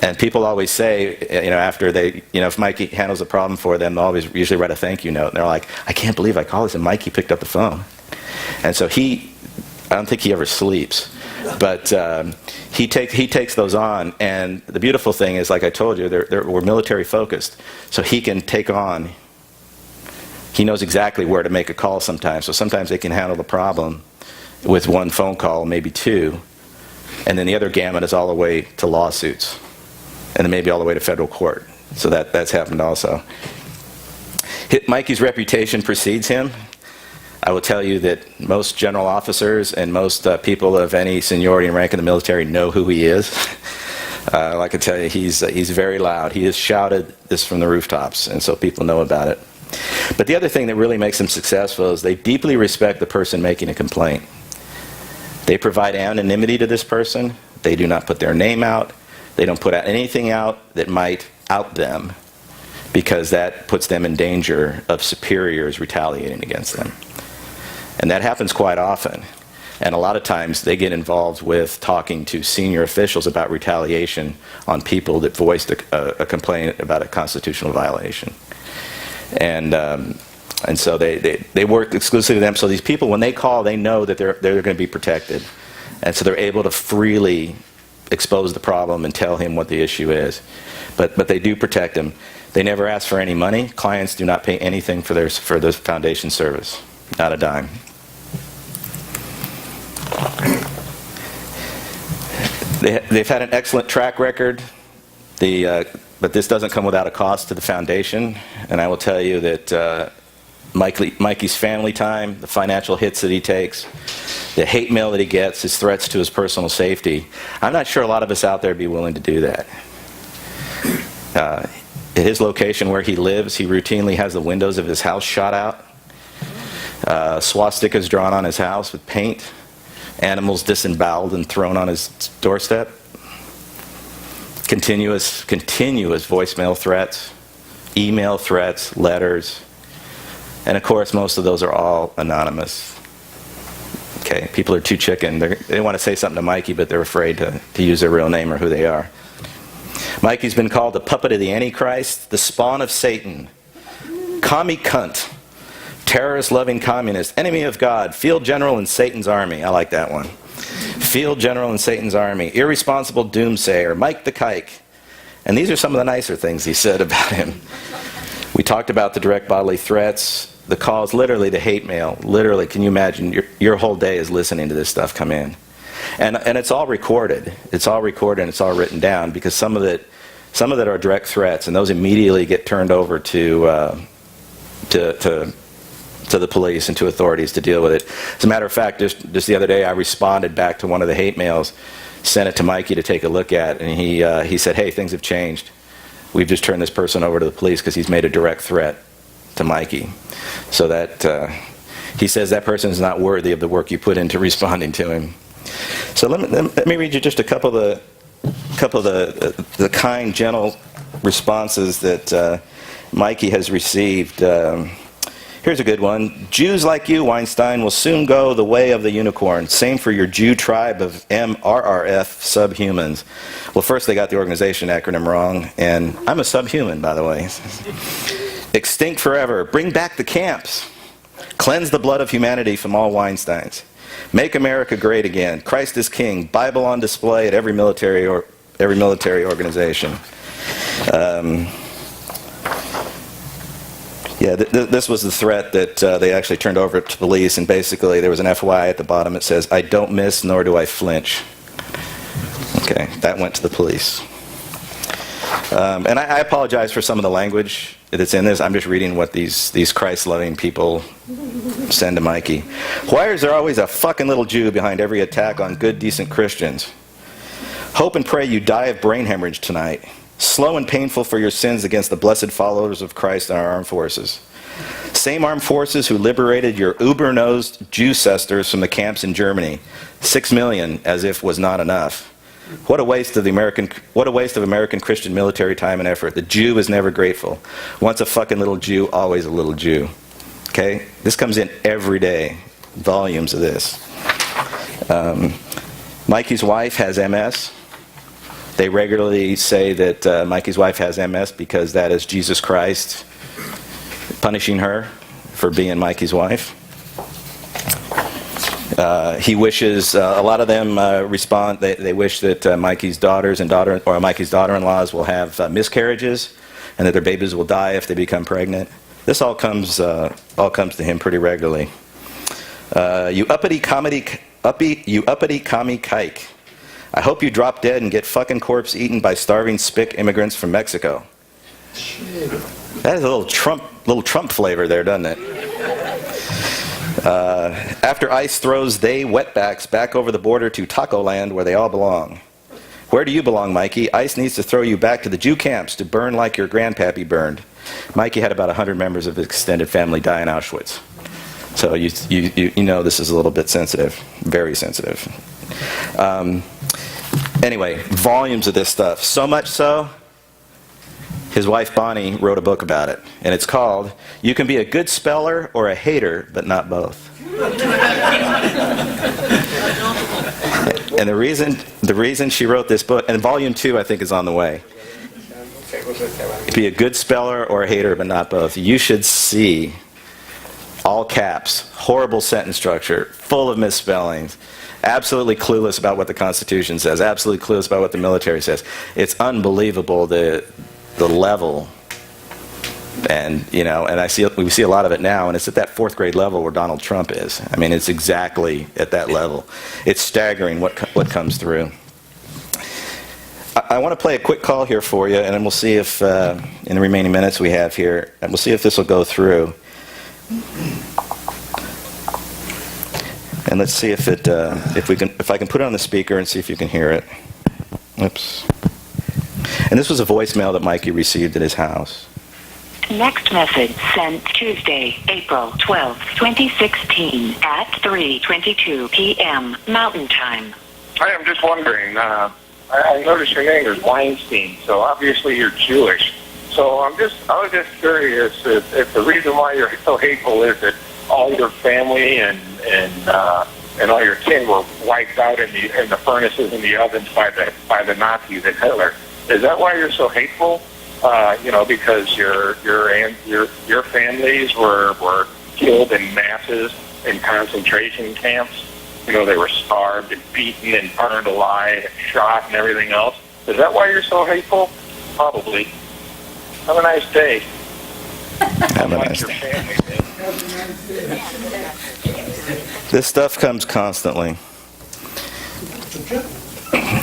And people always say, after they, if Mikey handles a problem for them, they'll always usually write a thank you note. And they're like, I can't believe I called this and Mikey picked up the phone. And so I don't think he ever sleeps. But he takes those on. And the beautiful thing is, like I told you, we're military focused. So he can take on, he knows exactly where to make a call sometimes. So sometimes they can handle the problem with one phone call, maybe two. And then the other gamut is all the way to lawsuits. And then maybe all the way to federal court. So that's happened also. Mikey's reputation precedes him. I will tell you that most general officers and most people of any seniority and rank in the military know who he is. I can tell you, he's very loud. He has shouted this from the rooftops, and so people know about it. But the other thing that really makes them successful is they deeply respect the person making a complaint. They provide anonymity to this person. They do not put their name out. They don't put anything out that might out them, because that puts them in danger of superiors retaliating against them. And that happens quite often. And a lot of times they get involved with talking to senior officials about retaliation on people that voiced a complaint about a constitutional violation. And so they work exclusively with them. So these people, when they call, they know that they're going to be protected. And so they're able to freely expose the problem and tell him what the issue is. But they do protect him. They never ask for any money. Clients do not pay anything for the foundation service. Not a dime. They've had an excellent track record, but this doesn't come without a cost to the foundation. And I will tell you that Mikey's family time, the financial hits that he takes, the hate mail that he gets, his threats to his personal safety, I'm not sure a lot of us out there would be willing to do that. At his location where he lives, he routinely has the windows of his house shot out, swastikas drawn on his house with paint, animals disemboweled and thrown on his doorstep, continuous voicemail threats, email threats, letters, and of course most of those are all anonymous. Okay, people are too chicken. They want to say something to Mikey, but they're afraid to use their real name or who they are. Mikey's been called the puppet of the Antichrist, the spawn of Satan, commie cunt, terrorist-loving communist, enemy of God, field general in Satan's army. I like that one. Field general in Satan's army, irresponsible doomsayer, Mike the Kike. And these are some of the nicer things he said about him. We talked about the direct bodily threats, the calls, literally the hate mail. Literally, can you imagine your whole day is listening to this stuff come in? And it's all recorded. It's all recorded and it's all written down, because some of it are direct threats, and those immediately get turned over to the police and to authorities to deal with it. As a matter of fact, just the other day, I responded back to one of the hate mails, sent it to Mikey to take a look at, and he said, hey, things have changed. We've just turned this person over to the police because he's made a direct threat to Mikey. So that he says that person is not worthy of the work you put into responding to him. So let me read you just a couple of the kind, gentle responses that Mikey has received. Here's a good one. Jews like you, Weinstein, will soon go the way of the unicorn. Same for your Jew tribe of MRFF subhumans. Well, first they got the organization acronym wrong, and I'm a subhuman, by the way. Extinct forever. Bring back the camps. Cleanse the blood of humanity from all Weinsteins. Make America great again. Christ is King. Bible on display at every military organization. This was the threat that they actually turned over to police, and basically there was an FYI at the bottom. It says, I don't miss nor do I flinch. Okay, that went to the police. And I apologize for some of the language that's in this. I'm just reading what these Christ-loving people send to Mikey. Why is there always a fucking little Jew behind every attack on good, decent Christians? Hope and pray you die of brain hemorrhage tonight. Slow and painful for your sins against the blessed followers of Christ in our armed forces. Same armed forces who liberated your uber-nosed Jew-cesters from the camps in Germany. 6 million, as if was not enough. What a waste of American Christian military time and effort. The Jew is never grateful. Once a fucking little Jew, always a little Jew. Okay? This comes in every day. Volumes of this. Mikey's wife has MS. They regularly say that Mikey's wife has MS because that is Jesus Christ punishing her for being Mikey's wife. He wishes, a lot of them respond, they wish that Mikey's daughters and Mikey's daughter-in-laws will have miscarriages and that their babies will die if they become pregnant. This all comes to him pretty regularly. You uppity commie kike. I hope you drop dead and get fucking corpse eaten by starving spick immigrants from Mexico. That is a little Trump flavor there, doesn't it? After ICE throws they wetbacks back over the border to Taco Land where they all belong. Where do you belong, Mikey? ICE needs to throw you back to the Jew camps to burn like your grandpappy burned. Mikey had about 100 members of his extended family die in Auschwitz. So you know this is a little bit sensitive, very sensitive. Anyway, volumes of this stuff. So much so, his wife Bonnie wrote a book about it. And it's called, You Can Be a Good Speller or a Hater, but Not Both. And the reason she wrote this book, and volume 2 I think is on the way. Be a good speller or a hater, but not both. You should see, all caps, horrible sentence structure, full of misspellings, absolutely clueless about what the Constitution says, absolutely clueless about what the military says. It's unbelievable the level. And we see a lot of it now, and it's at that 4th grade level where Donald Trump is. I mean, it's exactly at that level. It's staggering what comes through. I want to play a quick call here for you, and then we'll see if in the remaining minutes we have here, and we'll see if this will go through. And let's see if I can put it on the speaker and see if you can hear it. Oops. And this was a voicemail that Mikey received at his house. Next message sent Tuesday, April 12th, 2016 at 3:22 p.m. Mountain Time. Hi, I'm just wondering, I noticed your name is Weinstein, so obviously you're Jewish. So I was just curious if the reason why you're so hateful is that all your family and all your kin were wiped out in the furnaces and the ovens by the Nazis and Hitler. Is that why you're so hateful? Because your families were killed in masses in concentration camps. They were starved and beaten and burned alive, and shot and everything else. Is that why you're so hateful? Probably. Have a nice day. Have a nice day. This stuff comes constantly.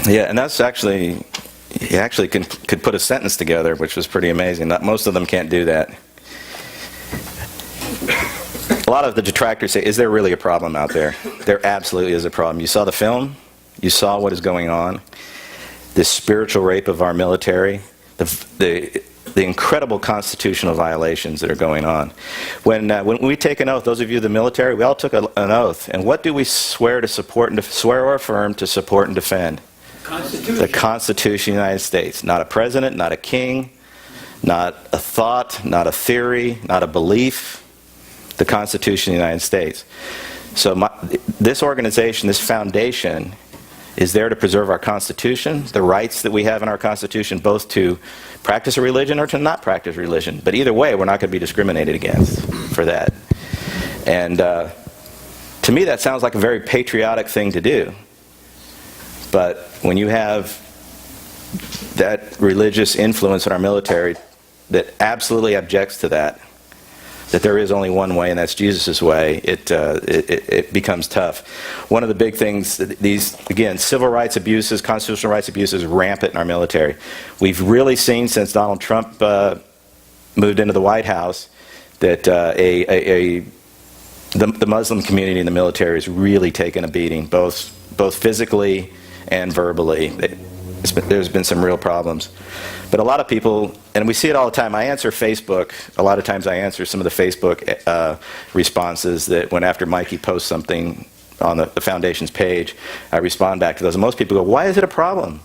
Yeah, and that's actually... He actually could put a sentence together, which was pretty amazing. Most of them can't do that. A lot of the detractors say, is there really a problem out there? There absolutely is a problem. You saw the film. You saw what is going on. This spiritual rape of our military. The incredible constitutional violations that are going on. When we take an oath, those of you in the military, we all took an oath. And what do we swear to support and swear or affirm to support and defend? The Constitution of the United States. Not a president, not a king, not a thought, not a theory, not a belief. The Constitution of the United States. So this organization, this foundation, is there to preserve our Constitution, the rights that we have in our Constitution, both to practice a religion or to not practice religion. But either way, we're not going to be discriminated against for that. And to me, that sounds like a very patriotic thing to do. But when you have that religious influence in our military that absolutely objects to that there is only one way, and that's Jesus' way, it becomes tough. One of the big things, again, civil rights abuses, constitutional rights abuses, rampant in our military. We've really seen since Donald Trump moved into the White House that the Muslim community in the military has really taken a beating, both physically and verbally. There's been some real problems. But a lot of people, and we see it all the time, I answer Facebook, a lot of times I answer some of the Facebook responses that when after Mikey posts something on the Foundation's page, I respond back to those. And most people go, why is it a problem?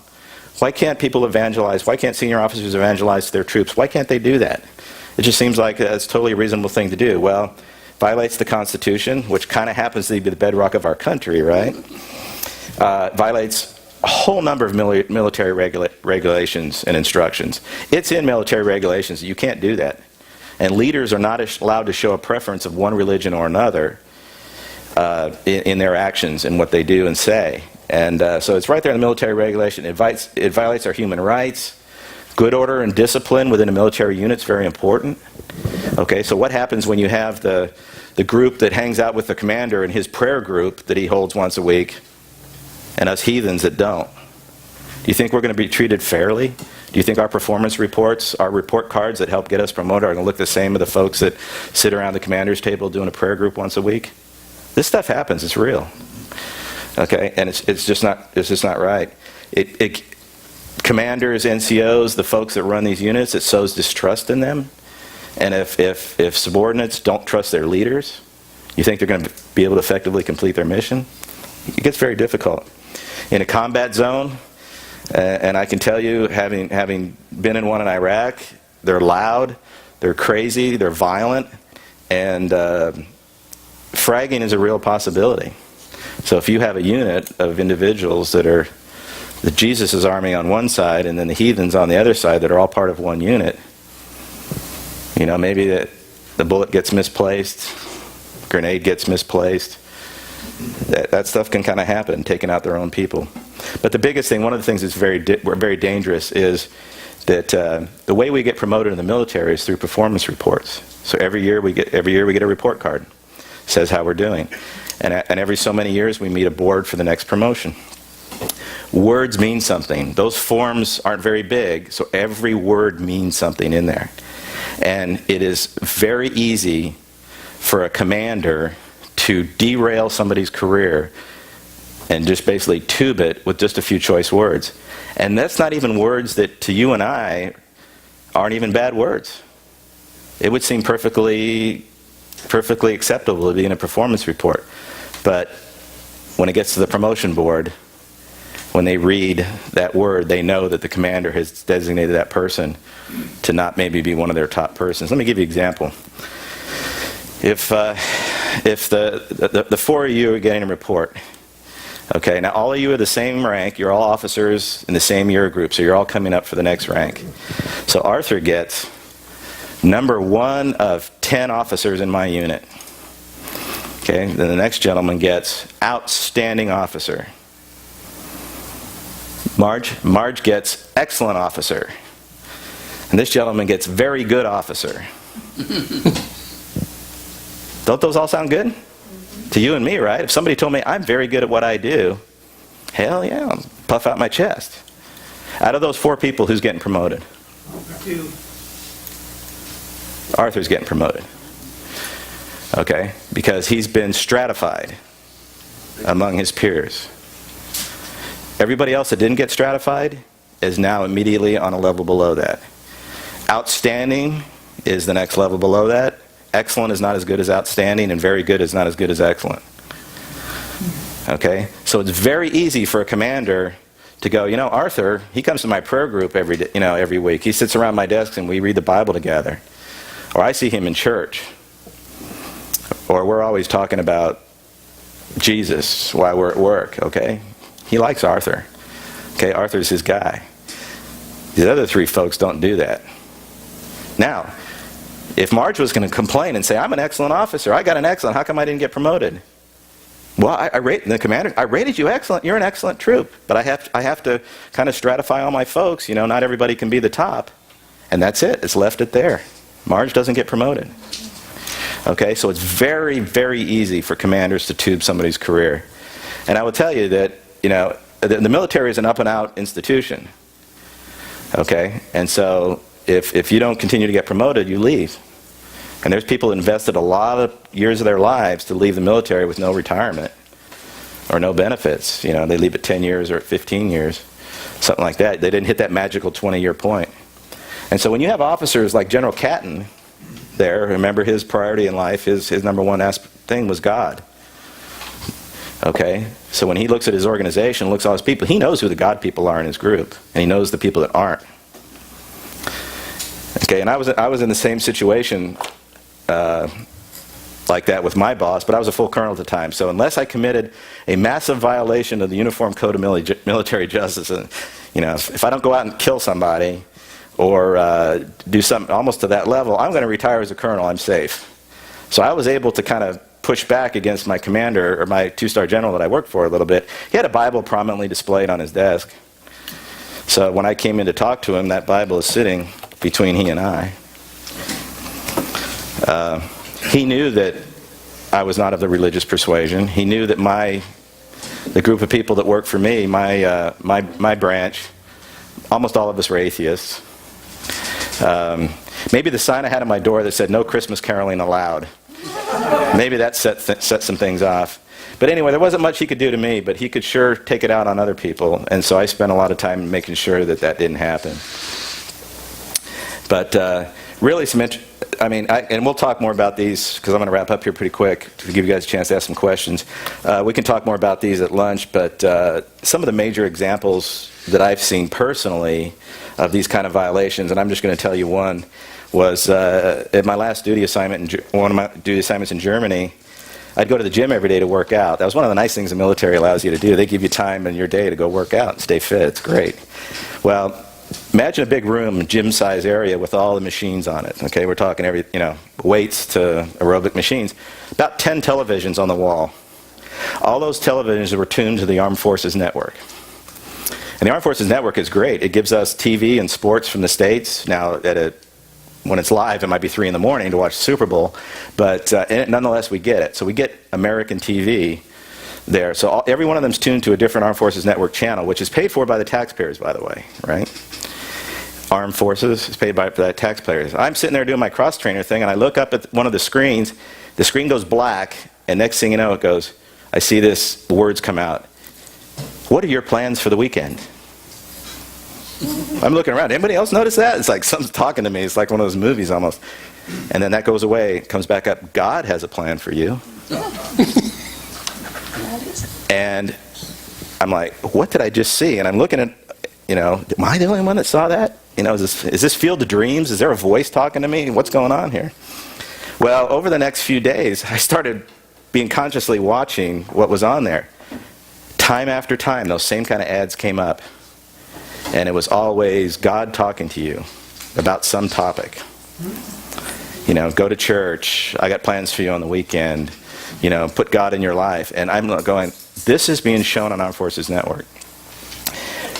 Why can't people evangelize? Why can't senior officers evangelize their troops? Why can't they do that? It just seems like it's totally a reasonable thing to do. Well, violates the Constitution, which kind of happens to be the bedrock of our country, right? violates a whole number of military regulations and instructions. It's in military regulations. You can't do that. And leaders are not allowed to show a preference of one religion or another in their actions and what they do and say. And so it's right there in the military regulation. It violates our human rights. Good order and discipline within a military unit is very important. Okay, so what happens when you have the group that hangs out with the commander in his prayer group that he holds once a week, and us heathens that don't? Do you think we're going to be treated fairly? Do you think our performance reports, our report cards that help get us promoted, are going to look the same as the folks that sit around the commander's table doing a prayer group once a week? This stuff happens. It's real. Okay, and it's just not right. Commanders, NCOs, the folks that run these units, it sows distrust in them. And if subordinates don't trust their leaders, you think they're going to be able to effectively complete their mission? It gets very difficult. In a combat zone, and I can tell you, having been in one in Iraq, they're loud, they're crazy, they're violent, and fragging is a real possibility. So if you have a unit of individuals that are the Jesus' army on one side and then the heathens on the other side that are all part of one unit, you know, maybe the bullet gets misplaced, grenade gets misplaced. That stuff can kind of happen, taking out their own people. But the biggest thing, one of the things that's very dangerous is that the way we get promoted in the military is through performance reports. So every year we get a report card. It says how we're doing. And every so many years we meet a board for the next promotion. Words mean something. Those forms aren't very big, so every word means something in there. And it is very easy for a commander to derail somebody's career and just basically tube it with just a few choice words. And that's not even words that to you and I aren't even bad words. It would seem perfectly acceptable to be in a performance report. But when it gets to the promotion board, when they read that word, they know that the commander has designated that person to not maybe be one of their top persons. Let me give you an example. If the four of you are getting a report, okay, now all of you are the same rank, you're all officers in the same year group, so you're all coming up for the next rank. So Arthur gets number 1 of 10 officers in my unit. Okay, then the next gentleman gets outstanding officer. Marge gets excellent officer. And this gentleman gets very good officer. Don't those all sound good? To you and me, right? If somebody told me I'm very good at what I do, hell yeah, I'll puff out my chest. Out of those 4 people, who's getting promoted? Arthur's getting promoted. Okay? Because he's been stratified among his peers. Everybody else that didn't get stratified is now immediately on a level below that. Outstanding is the next level below that. Excellent is not as good as outstanding, and very good is not as good as excellent. Okay? So it's very easy for a commander to go, you know, Arthur, he comes to my prayer group every week. He sits around my desk and we read the Bible together. Or I see him in church. Or we're always talking about Jesus while we're at work, okay? He likes Arthur. Okay, Arthur's his guy. These other 3 folks don't do that. Now, if Marge was going to complain and say, I'm an excellent officer, I got an excellent, how come I didn't get promoted? Well, I rated you excellent, you're an excellent troop, but I have to kind of stratify all my folks, you know, not everybody can be the top. And that's it, it's left it there. Marge doesn't get promoted. Okay, so it's very, very easy for commanders to tube somebody's career. And I will tell you that, you know, the military is an up-and-out institution. Okay, and so if you don't continue to get promoted, you leave. And there's people that invested a lot of years of their lives to leave the military with no retirement or no benefits. You know, they leave at 10 years or at 15 years, something like that. They didn't hit that magical 20-year point. And so when you have officers like General Catton there, remember his priority in life, his number one thing was God. Okay, so when he looks at his organization, looks at all his people, he knows who the God people are in his group, and he knows the people that aren't. Okay, and I was in the same situation like that with my boss, but I was a full colonel at the time. So unless I committed a massive violation of the Uniform Code of Military Justice, if I don't go out and kill somebody or do something almost to that level, I'm going to retire as a colonel. I'm safe. So I was able to kind of push back against my commander, or my two-star general that I worked for a little bit. He had a Bible prominently displayed on his desk. So when I came in to talk to him, that Bible is sitting between he and I. He knew that I was not of the religious persuasion. He knew that the group of people that worked for me, my branch, almost all of us were atheists. Maybe the sign I had on my door that said "No Christmas caroling allowed." Maybe that set some things off. But anyway, there wasn't much he could do to me, but he could sure take it out on other people. And so I spent a lot of time making sure that that didn't happen. But really, and we'll talk more about these because I'm going to wrap up here pretty quick to give you guys a chance to ask some questions. We can talk more about these at lunch, but some of the major examples that I've seen personally of these kind of violations, and I'm just going to tell you one, was at my last duty assignment, one of my duty assignments in Germany. I'd go to the gym every day to work out. That was one of the nice things the military allows you to do. They give you time in your day to go work out and stay fit. It's great. Well, imagine a big room, gym-size area with all the machines on it. Okay, we're talking weights to aerobic machines. About 10 televisions on the wall. All those televisions were tuned to the Armed Forces Network. And the Armed Forces Network is great. It gives us TV and sports from the States. Now, when it's live, it might be 3 in the morning to watch the Super Bowl, but nonetheless, we get it. So we get American TV there. So every one of them is tuned to a different Armed Forces Network channel, which is paid for by the taxpayers, by the way, right? Armed Forces is paid by the taxpayers. I'm sitting there doing my cross-trainer thing, and I look up at one of the screens. The screen goes black, and next thing you know, I see this, words come out. What are your plans for the weekend? I'm looking around. Anybody else notice that? It's like something's talking to me. It's like one of those movies almost. And then that goes away. It comes back up. God has a plan for you. And I'm like, what did I just see? And I'm looking at, am I the only one that saw that? Is this Field of Dreams? Is there a voice talking to me? What's going on here? Well, over the next few days, I started being consciously watching what was on there. Time after time, those same kind of ads came up. And it was always God talking to you about some topic. Go to church. I got plans for you on the weekend. Put God in your life. And I'm going, this is being shown on Armed Forces Network.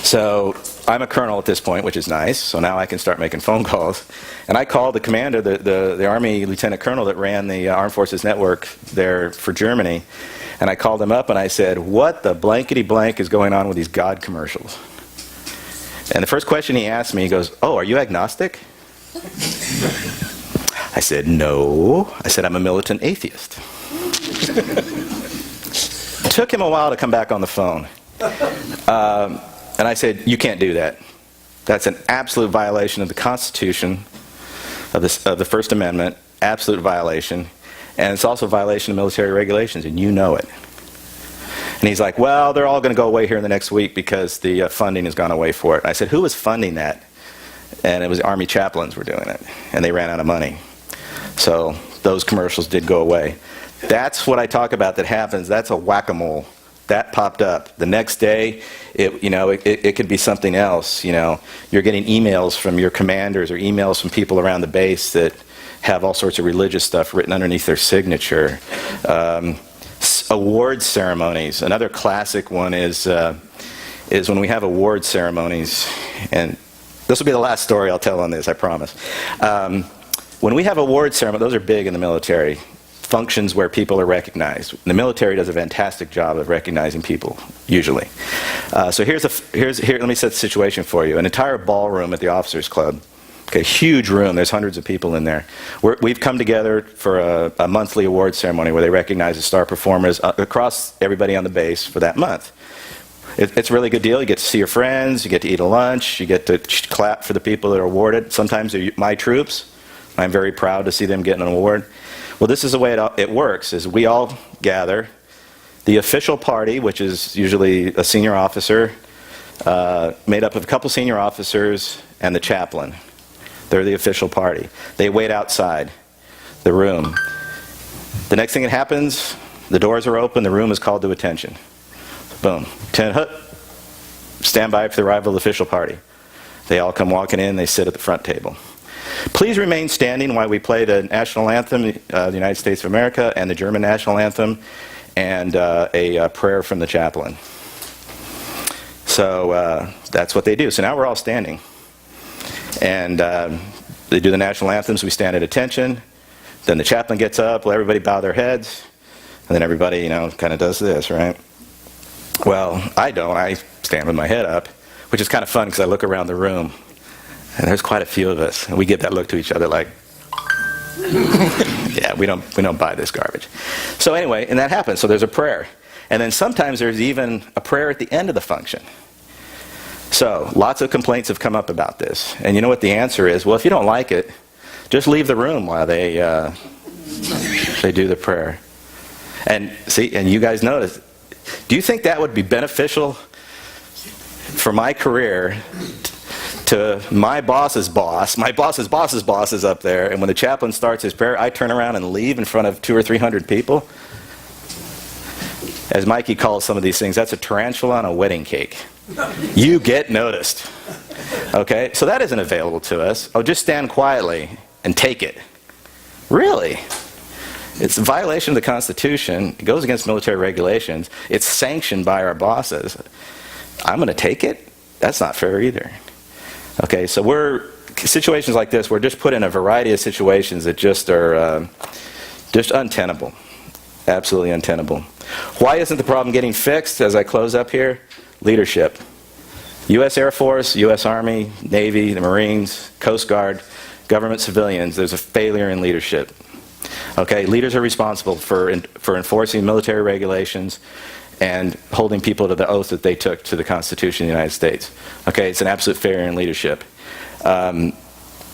So I'm a colonel at this point, which is nice. So now I can start making phone calls. And I called the commander, the Army Lieutenant Colonel that ran the Armed Forces Network there for Germany. And I called him up and I said, what the blankety blank is going on with these God commercials? And the first question he asked me, he goes, oh, are you agnostic? I said, no. I said, I'm a militant atheist. Took him a while to come back on the phone. And I said, you can't do that. That's an absolute violation of the Constitution, of the First Amendment, absolute violation. And it's also a violation of military regulations, and you know it. And he's like, well, they're all going to go away here in the next week because the funding has gone away for it. And I said, who was funding that? And it was Army chaplains were doing it, and they ran out of money. So those commercials did go away. That's what I talk about that happens. That's a whack-a-mole. That popped up. The next day, it could be something else. You're getting emails from your commanders or emails from people around the base that have all sorts of religious stuff written underneath their signature. Award ceremonies. Another classic one is when we have award ceremonies, and this will be the last story I'll tell on this, I promise. When we have award ceremonies, those are big in the military, functions where people are recognized. The military does a fantastic job of recognizing people, usually. So here, let me set the situation for you. An entire ballroom at the officers' club. Okay, huge room. There's hundreds of people in there. We've come together for a monthly award ceremony where they recognize the star performers across everybody on the base for that month. It's a really good deal. You get to see your friends. You get to eat a lunch. You get to clap for the people that are awarded. Sometimes they're my troops. I'm very proud to see them getting an award. Well, this is the way it works, is we all gather. The official party, which is usually a senior officer, made up of a couple senior officers and the chaplain. They're the official party. They wait outside the room. The next thing that happens, the doors are open, the room is called to attention. Boom. Stand by for the arrival of the official party. They all come walking in, they sit at the front table. Please remain standing while we play the national anthem, the United States of America, and the German national anthem, and a prayer from the chaplain. So that's what they do. So now we're all standing. And they do the national anthems, we stand at attention. Then the chaplain gets up, let everybody bow their heads, and then everybody, kind of does this, right? Well, I don't. I stand with my head up, which is kind of fun because I look around the room, and there's quite a few of us, and we give that look to each other like, yeah, we don't buy this garbage. So anyway, and that happens. So there's a prayer. And then sometimes there's even a prayer at the end of the function. So lots of complaints have come up about this. And you know what the answer is? Well, if you don't like it, just leave the room while they do the prayer. And see, and you guys notice, do you think that would be beneficial for my career to my boss's boss? My boss's boss's boss is up there, and when the chaplain starts his prayer, I turn around and leave in front of 200 or 300 people? As Mikey calls some of these things, that's a tarantula on a wedding cake. You get noticed. Okay? So that isn't available to us. Oh, just stand quietly and take it. Really? It's a violation of the Constitution. It goes against military regulations. It's sanctioned by our bosses. I'm going to take it? That's not fair either. Okay, so situations like this, we're just put in a variety of situations that just are just untenable. Absolutely untenable. Why isn't the problem getting fixed as I close up here? Leadership. U.S. Air Force, U.S. Army, Navy, the Marines, Coast Guard, government civilians, there's a failure in leadership. Okay, leaders are responsible for enforcing military regulations and holding people to the oath that they took to the Constitution of the United States. Okay, it's an absolute failure in leadership.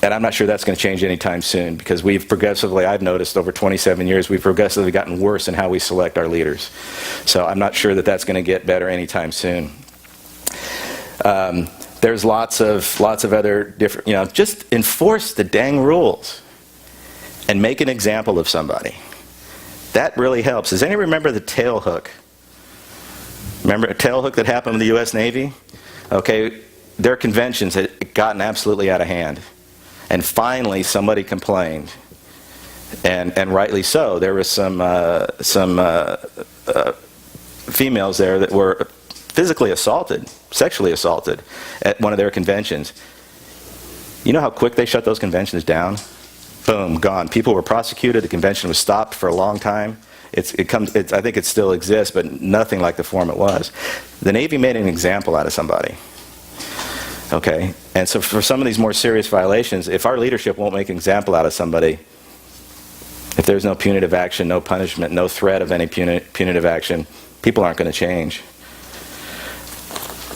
And I'm not sure that's going to change anytime soon because I've noticed over 27 years, we've progressively gotten worse in how we select our leaders. So I'm not sure that that's going to get better anytime soon. There's lots of other different, just enforce the dang rules and make an example of somebody. That really helps. Does anyone remember the tail hook? Remember a tail hook that happened in the U.S. Navy? Okay, their conventions had gotten absolutely out of hand. And finally, somebody complained. And rightly so. There was some females there that were physically assaulted, sexually assaulted at one of their conventions. You know how quick they shut those conventions down? Boom, gone. People were prosecuted. The convention was stopped for a long time. I think it still exists, but nothing like the form it was. The Navy made an example out of somebody. Okay, and so for some of these more serious violations, if our leadership won't make an example out of somebody, if there's no punitive action, no punishment, no threat of any punitive action, people aren't going to change.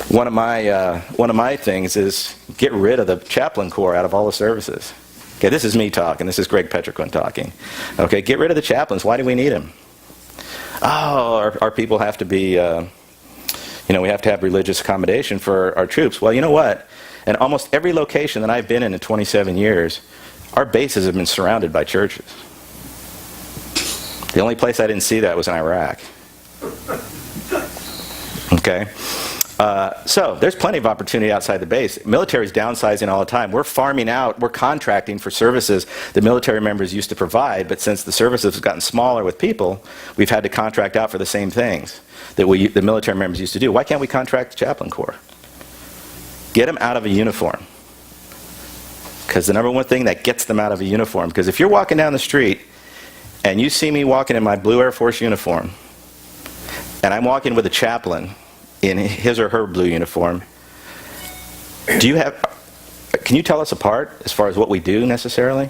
One of my things is get rid of the chaplain corps out of all the services. Okay, this is me talking. This is Greg Petrequin talking. Okay, get rid of the chaplains. Why do we need them? Oh, our people have to be, we have to have religious accommodation for our troops. Well, you know what? In almost every location that I've been in 27 years, our bases have been surrounded by churches. The only place I didn't see that was in Iraq. Okay? So there's plenty of opportunity outside the base. Military's downsizing all the time. We're farming out, we're contracting for services that military members used to provide, but since the services have gotten smaller with people, we've had to contract out for the same things that the military members used to do. Why can't we contract the chaplain corps? Get them out of a uniform. Because the number one thing that gets them out of a uniform, because if you're walking down the street and you see me walking in my blue Air Force uniform, and I'm walking with a chaplain in his or her blue uniform, can you tell us apart as far as what we do necessarily?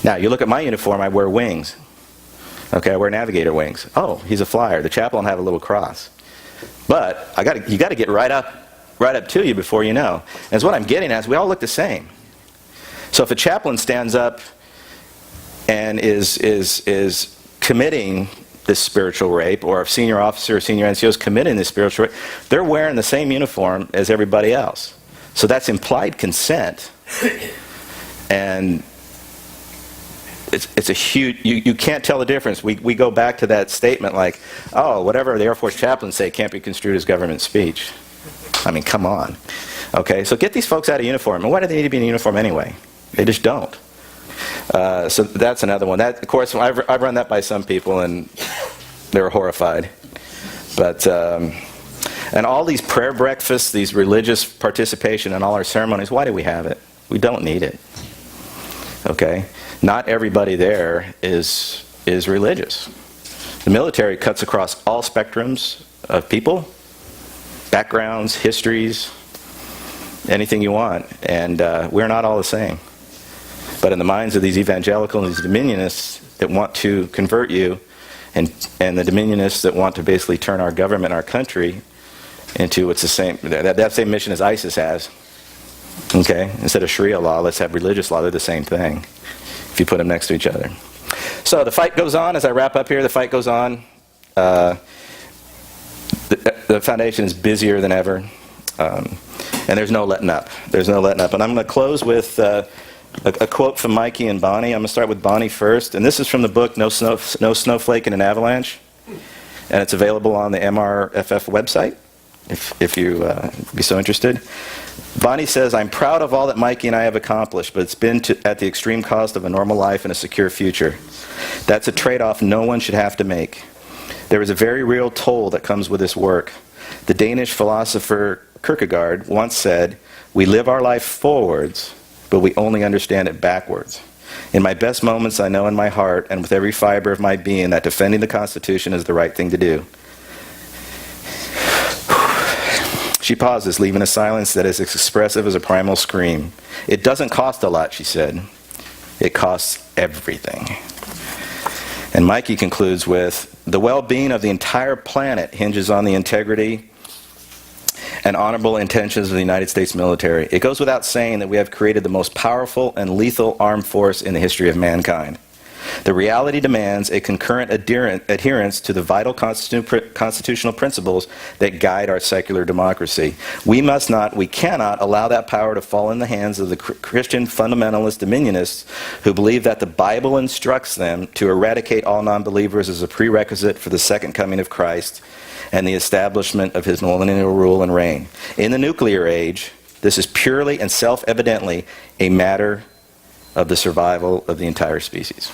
Now, you look at my uniform, I wear wings. Okay, I wear Navigator wings. Oh, he's a flyer. The chaplain have a little cross. But you got to get right up to you before you know. And what I'm getting at is we all look the same. So if a chaplain stands up and is committing this spiritual rape, or a senior officer or senior NCO is committing this spiritual rape, they're wearing the same uniform as everybody else. So that's implied consent. And it's a huge, you can't tell the difference. We go back to that statement like, oh, whatever the Air Force chaplains say can't be construed as government speech. I mean, come on. Okay, so get these folks out of uniform. And why do they need to be in uniform anyway? They just don't. So that's another one. That, of course, I've run that by some people, and they were horrified. But, and all these prayer breakfasts, these religious participation in all our ceremonies, why do we have it? We don't need it. Okay? Not everybody there is religious. The military cuts across all spectrums of people, backgrounds, histories, anything you want. And we're not all the same. But in the minds of these evangelical and these dominionists that want to convert you, and the dominionists that want to basically turn our government, our country, into what's the same, that same mission as ISIS has. Okay? Instead of Sharia law, let's have religious law. They're the same thing, if you put them next to each other. So the fight goes on. As I wrap up here, the fight goes on. The foundation is busier than ever. And there's no letting up. There's no letting up. And I'm going to close with a quote from Mikey and Bonnie. I'm going to start with Bonnie first. And this is from the book No Snowflake in an Avalanche. And it's available on the MRFF website, if you be so interested. Bonnie says, I'm proud of all that Mikey and I have accomplished, but it's been at the extreme cost of a normal life and a secure future. That's a trade-off no one should have to make. There is a very real toll that comes with this work. The Danish philosopher Kierkegaard once said, we live our life forwards, but we only understand it backwards. In my best moments, I know in my heart and with every fiber of my being that defending the Constitution is the right thing to do. She pauses, leaving a silence that is as expressive as a primal scream. It doesn't cost a lot, she said. It costs everything. And Mikey concludes with, the well-being of the entire planet hinges on the integrity and honorable intentions of the United States military. It goes without saying that we have created the most powerful and lethal armed force in the history of mankind. The reality demands a concurrent adherence to the vital constitutional principles that guide our secular democracy. We cannot allow that power to fall in the hands of the Christian fundamentalist dominionists who believe that the Bible instructs them to eradicate all nonbelievers as a prerequisite for the second coming of Christ and the establishment of his millennial rule and reign. In the nuclear age, this is purely and self-evidently a matter of the survival of the entire species.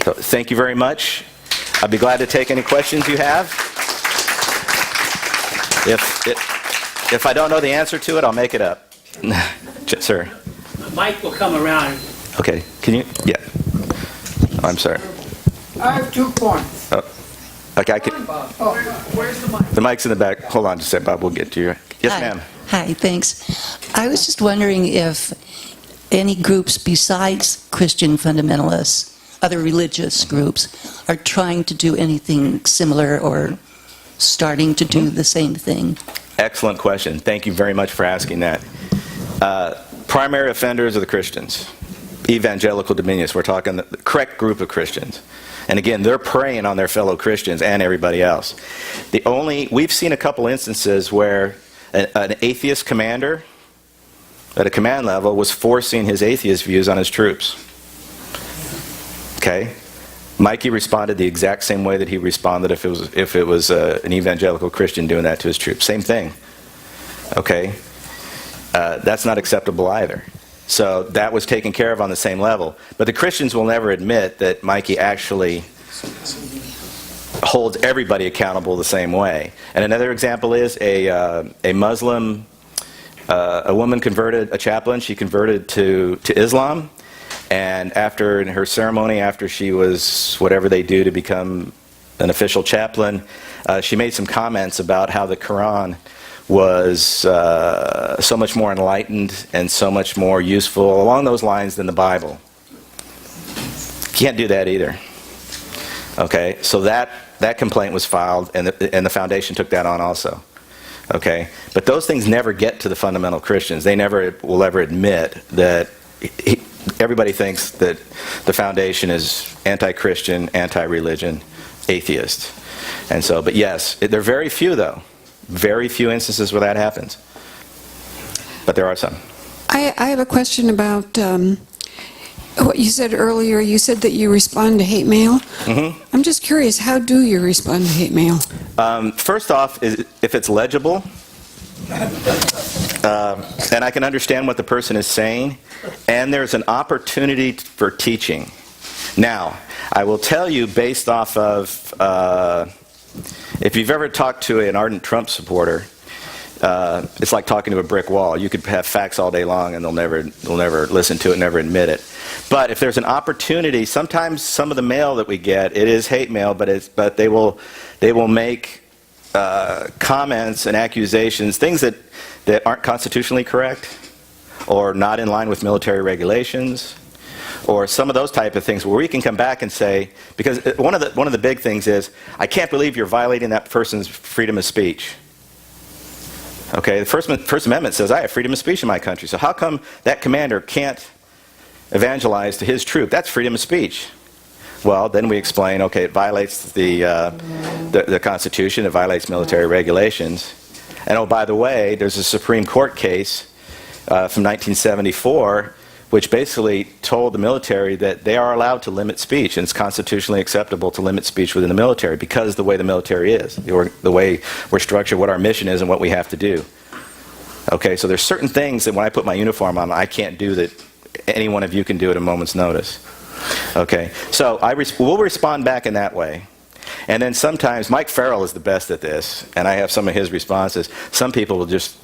So thank you very much. I'd be glad to take any questions you have. If I don't know the answer to it, I'll make it up. Sir. Mike will come around. Okay. Can you? Yeah. I'm sorry. I have 2 points. Oh. Okay, I can. Where's the mic? The mic's in the back. Hold on just a second, Bob. We'll get to you. Yes, Hi. ma'am. Hi, thanks. I was just wondering if any groups besides Christian fundamentalists, other religious groups, are trying to do anything similar or starting to do the same thing. Excellent question. Thank you very much for asking that. Primary offenders are the Christians, evangelical dominionists. We're talking the correct group of Christians. And again, they're preying on their fellow Christians and everybody else. We've seen a couple instances where an atheist commander at a command level was forcing his atheist views on his troops. Okay? Mikey responded the exact same way that he responded if it was an evangelical Christian doing that to his troops. Same thing. Okay? That's not acceptable either. So that was taken care of on the same level. But the Christians will never admit that Mikey actually holds everybody accountable the same way. And another example is a Muslim, a woman converted, a chaplain, she converted to Islam. And in her ceremony, after she was whatever they do to become an official chaplain, she made some comments about how the Quran was so much more enlightened and so much more useful along those lines than the Bible. Can't do that either. Okay, so that complaint was filed, and the foundation took that on also. Okay, but those things never get to the fundamental Christians. They never will ever admit that. Everybody thinks that the foundation is anti-Christian, anti-religion, atheist. And so, but yes, there are very few though. Very few instances where that happens. But there are some. I have a question about what you said earlier. You said that you respond to hate mail. Mm-hmm. I'm just curious, how do you respond to hate mail? First off, if it's legible, and I can understand what the person is saying, and there's an opportunity for teaching. Now, I will tell you, based off of, if you've ever talked to an ardent Trump supporter, it's like talking to a brick wall. You could have facts all day long, and they'll never listen to it, never admit it. But if there's an opportunity, sometimes some of the mail that we get, it is hate mail, but they will make comments and accusations, things that aren't constitutionally correct, or not in line with military regulations, or some of those type of things, where we can come back and say, because one of the big things is, I can't believe you're violating that person's freedom of speech. Okay, the First Amendment says I have freedom of speech in my country, so how come that commander can't evangelize to his troop? That's freedom of speech. Well, then we explain, okay, it violates the Constitution, it violates military regulations. And oh, by the way, there's a Supreme Court case from 1974 which basically told the military that they are allowed to limit speech, and it's constitutionally acceptable to limit speech within the military because of the way the military is, the way we're structured, what our mission is, and what we have to do. Okay, so there's certain things that when I put my uniform on, I can't do that any one of you can do at a moment's notice. Okay, so we'll respond back in that way. And then sometimes, Mike Farrell is the best at this, and I have some of his responses. Some people will just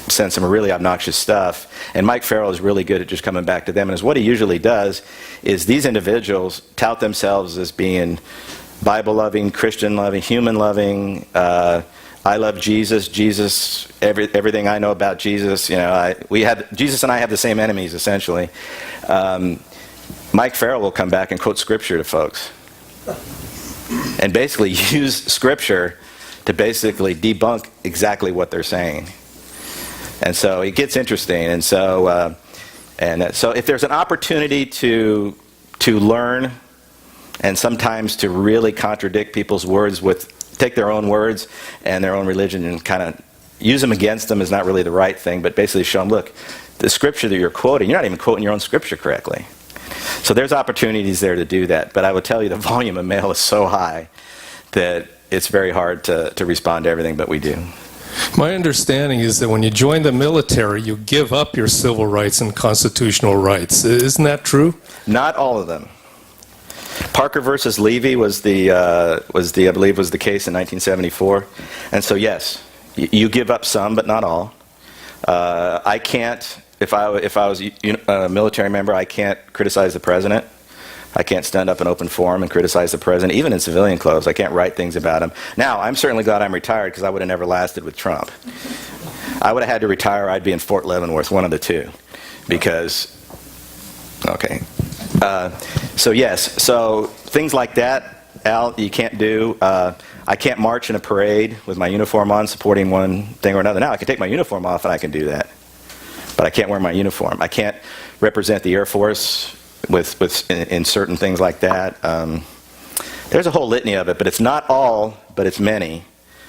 send some really obnoxious stuff, and Mike Farrell is really good at just coming back to them. And what he usually does is these individuals tout themselves as being Bible-loving, Christian-loving, human-loving. I love Jesus. Jesus, everything I know about Jesus. You know, Jesus and I have the same enemies essentially. Mike Farrell will come back and quote Scripture to folks, and basically use Scripture to basically debunk exactly what they're saying. And so it gets interesting. And so if there's an opportunity to learn, and sometimes to really contradict people's words take their own words and their own religion and kind of use them against them is not really the right thing, but basically show them, look, the Scripture that you're quoting, you're not even quoting your own Scripture correctly. So there's opportunities there to do that. But I will tell you, the volume of mail is so high that it's very hard to respond to everything, but we do. My understanding is that when you join the military, you give up your civil rights and constitutional rights. Isn't that true? Not all of them. Parker versus Levy was I believe was the case in 1974. And so yes, you give up some, but not all. I can't, if I was a military member, I can't criticize the president. I can't stand up in open forum and criticize the president, even in civilian clothes. I can't write things about him. Now, I'm certainly glad I'm retired, because I would have never lasted with Trump. I would have had to retire. I'd be in Fort Leavenworth, one of the two. Because, okay. So yes, so things like that, Al, you can't do. I can't march in a parade with my uniform on, supporting one thing or another. Now, I can take my uniform off and I can do that. But I can't wear my uniform. I can't represent the Air Force in certain things like that. There's a whole litany of it, but it's not all, but it's many.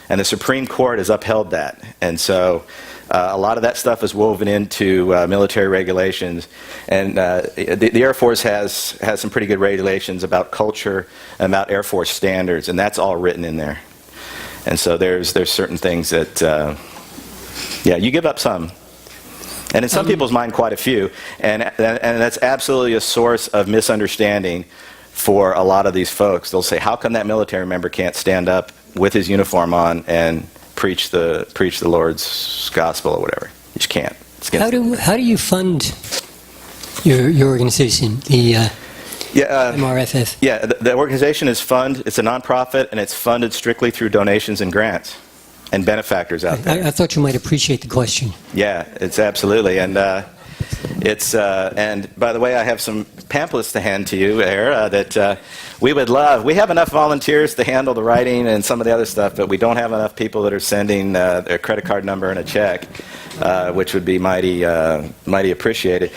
And the Supreme Court has upheld that. And so a lot of that stuff is woven into military regulations. And the Air Force has some pretty good regulations about culture and about Air Force standards, and that's all written in there. And so there's certain things that, yeah, you give up some. And in some people's mind, quite a few. And that's absolutely a source of misunderstanding for a lot of these folks. They'll say, how come that military member can't stand up with his uniform on and preach the Lord's gospel or whatever? You just can't. How do you fund your organization, the MRFF? Yeah, the organization is it's a nonprofit, and it's funded strictly through donations and grants and benefactors out there. I thought you might appreciate the question. Yeah, it's absolutely, and and by the way, I have some pamphlets to hand to you there that we would love. We have enough volunteers to handle the writing and some of the other stuff, but we don't have enough people that are sending their credit card number and a check, which would be mighty appreciated.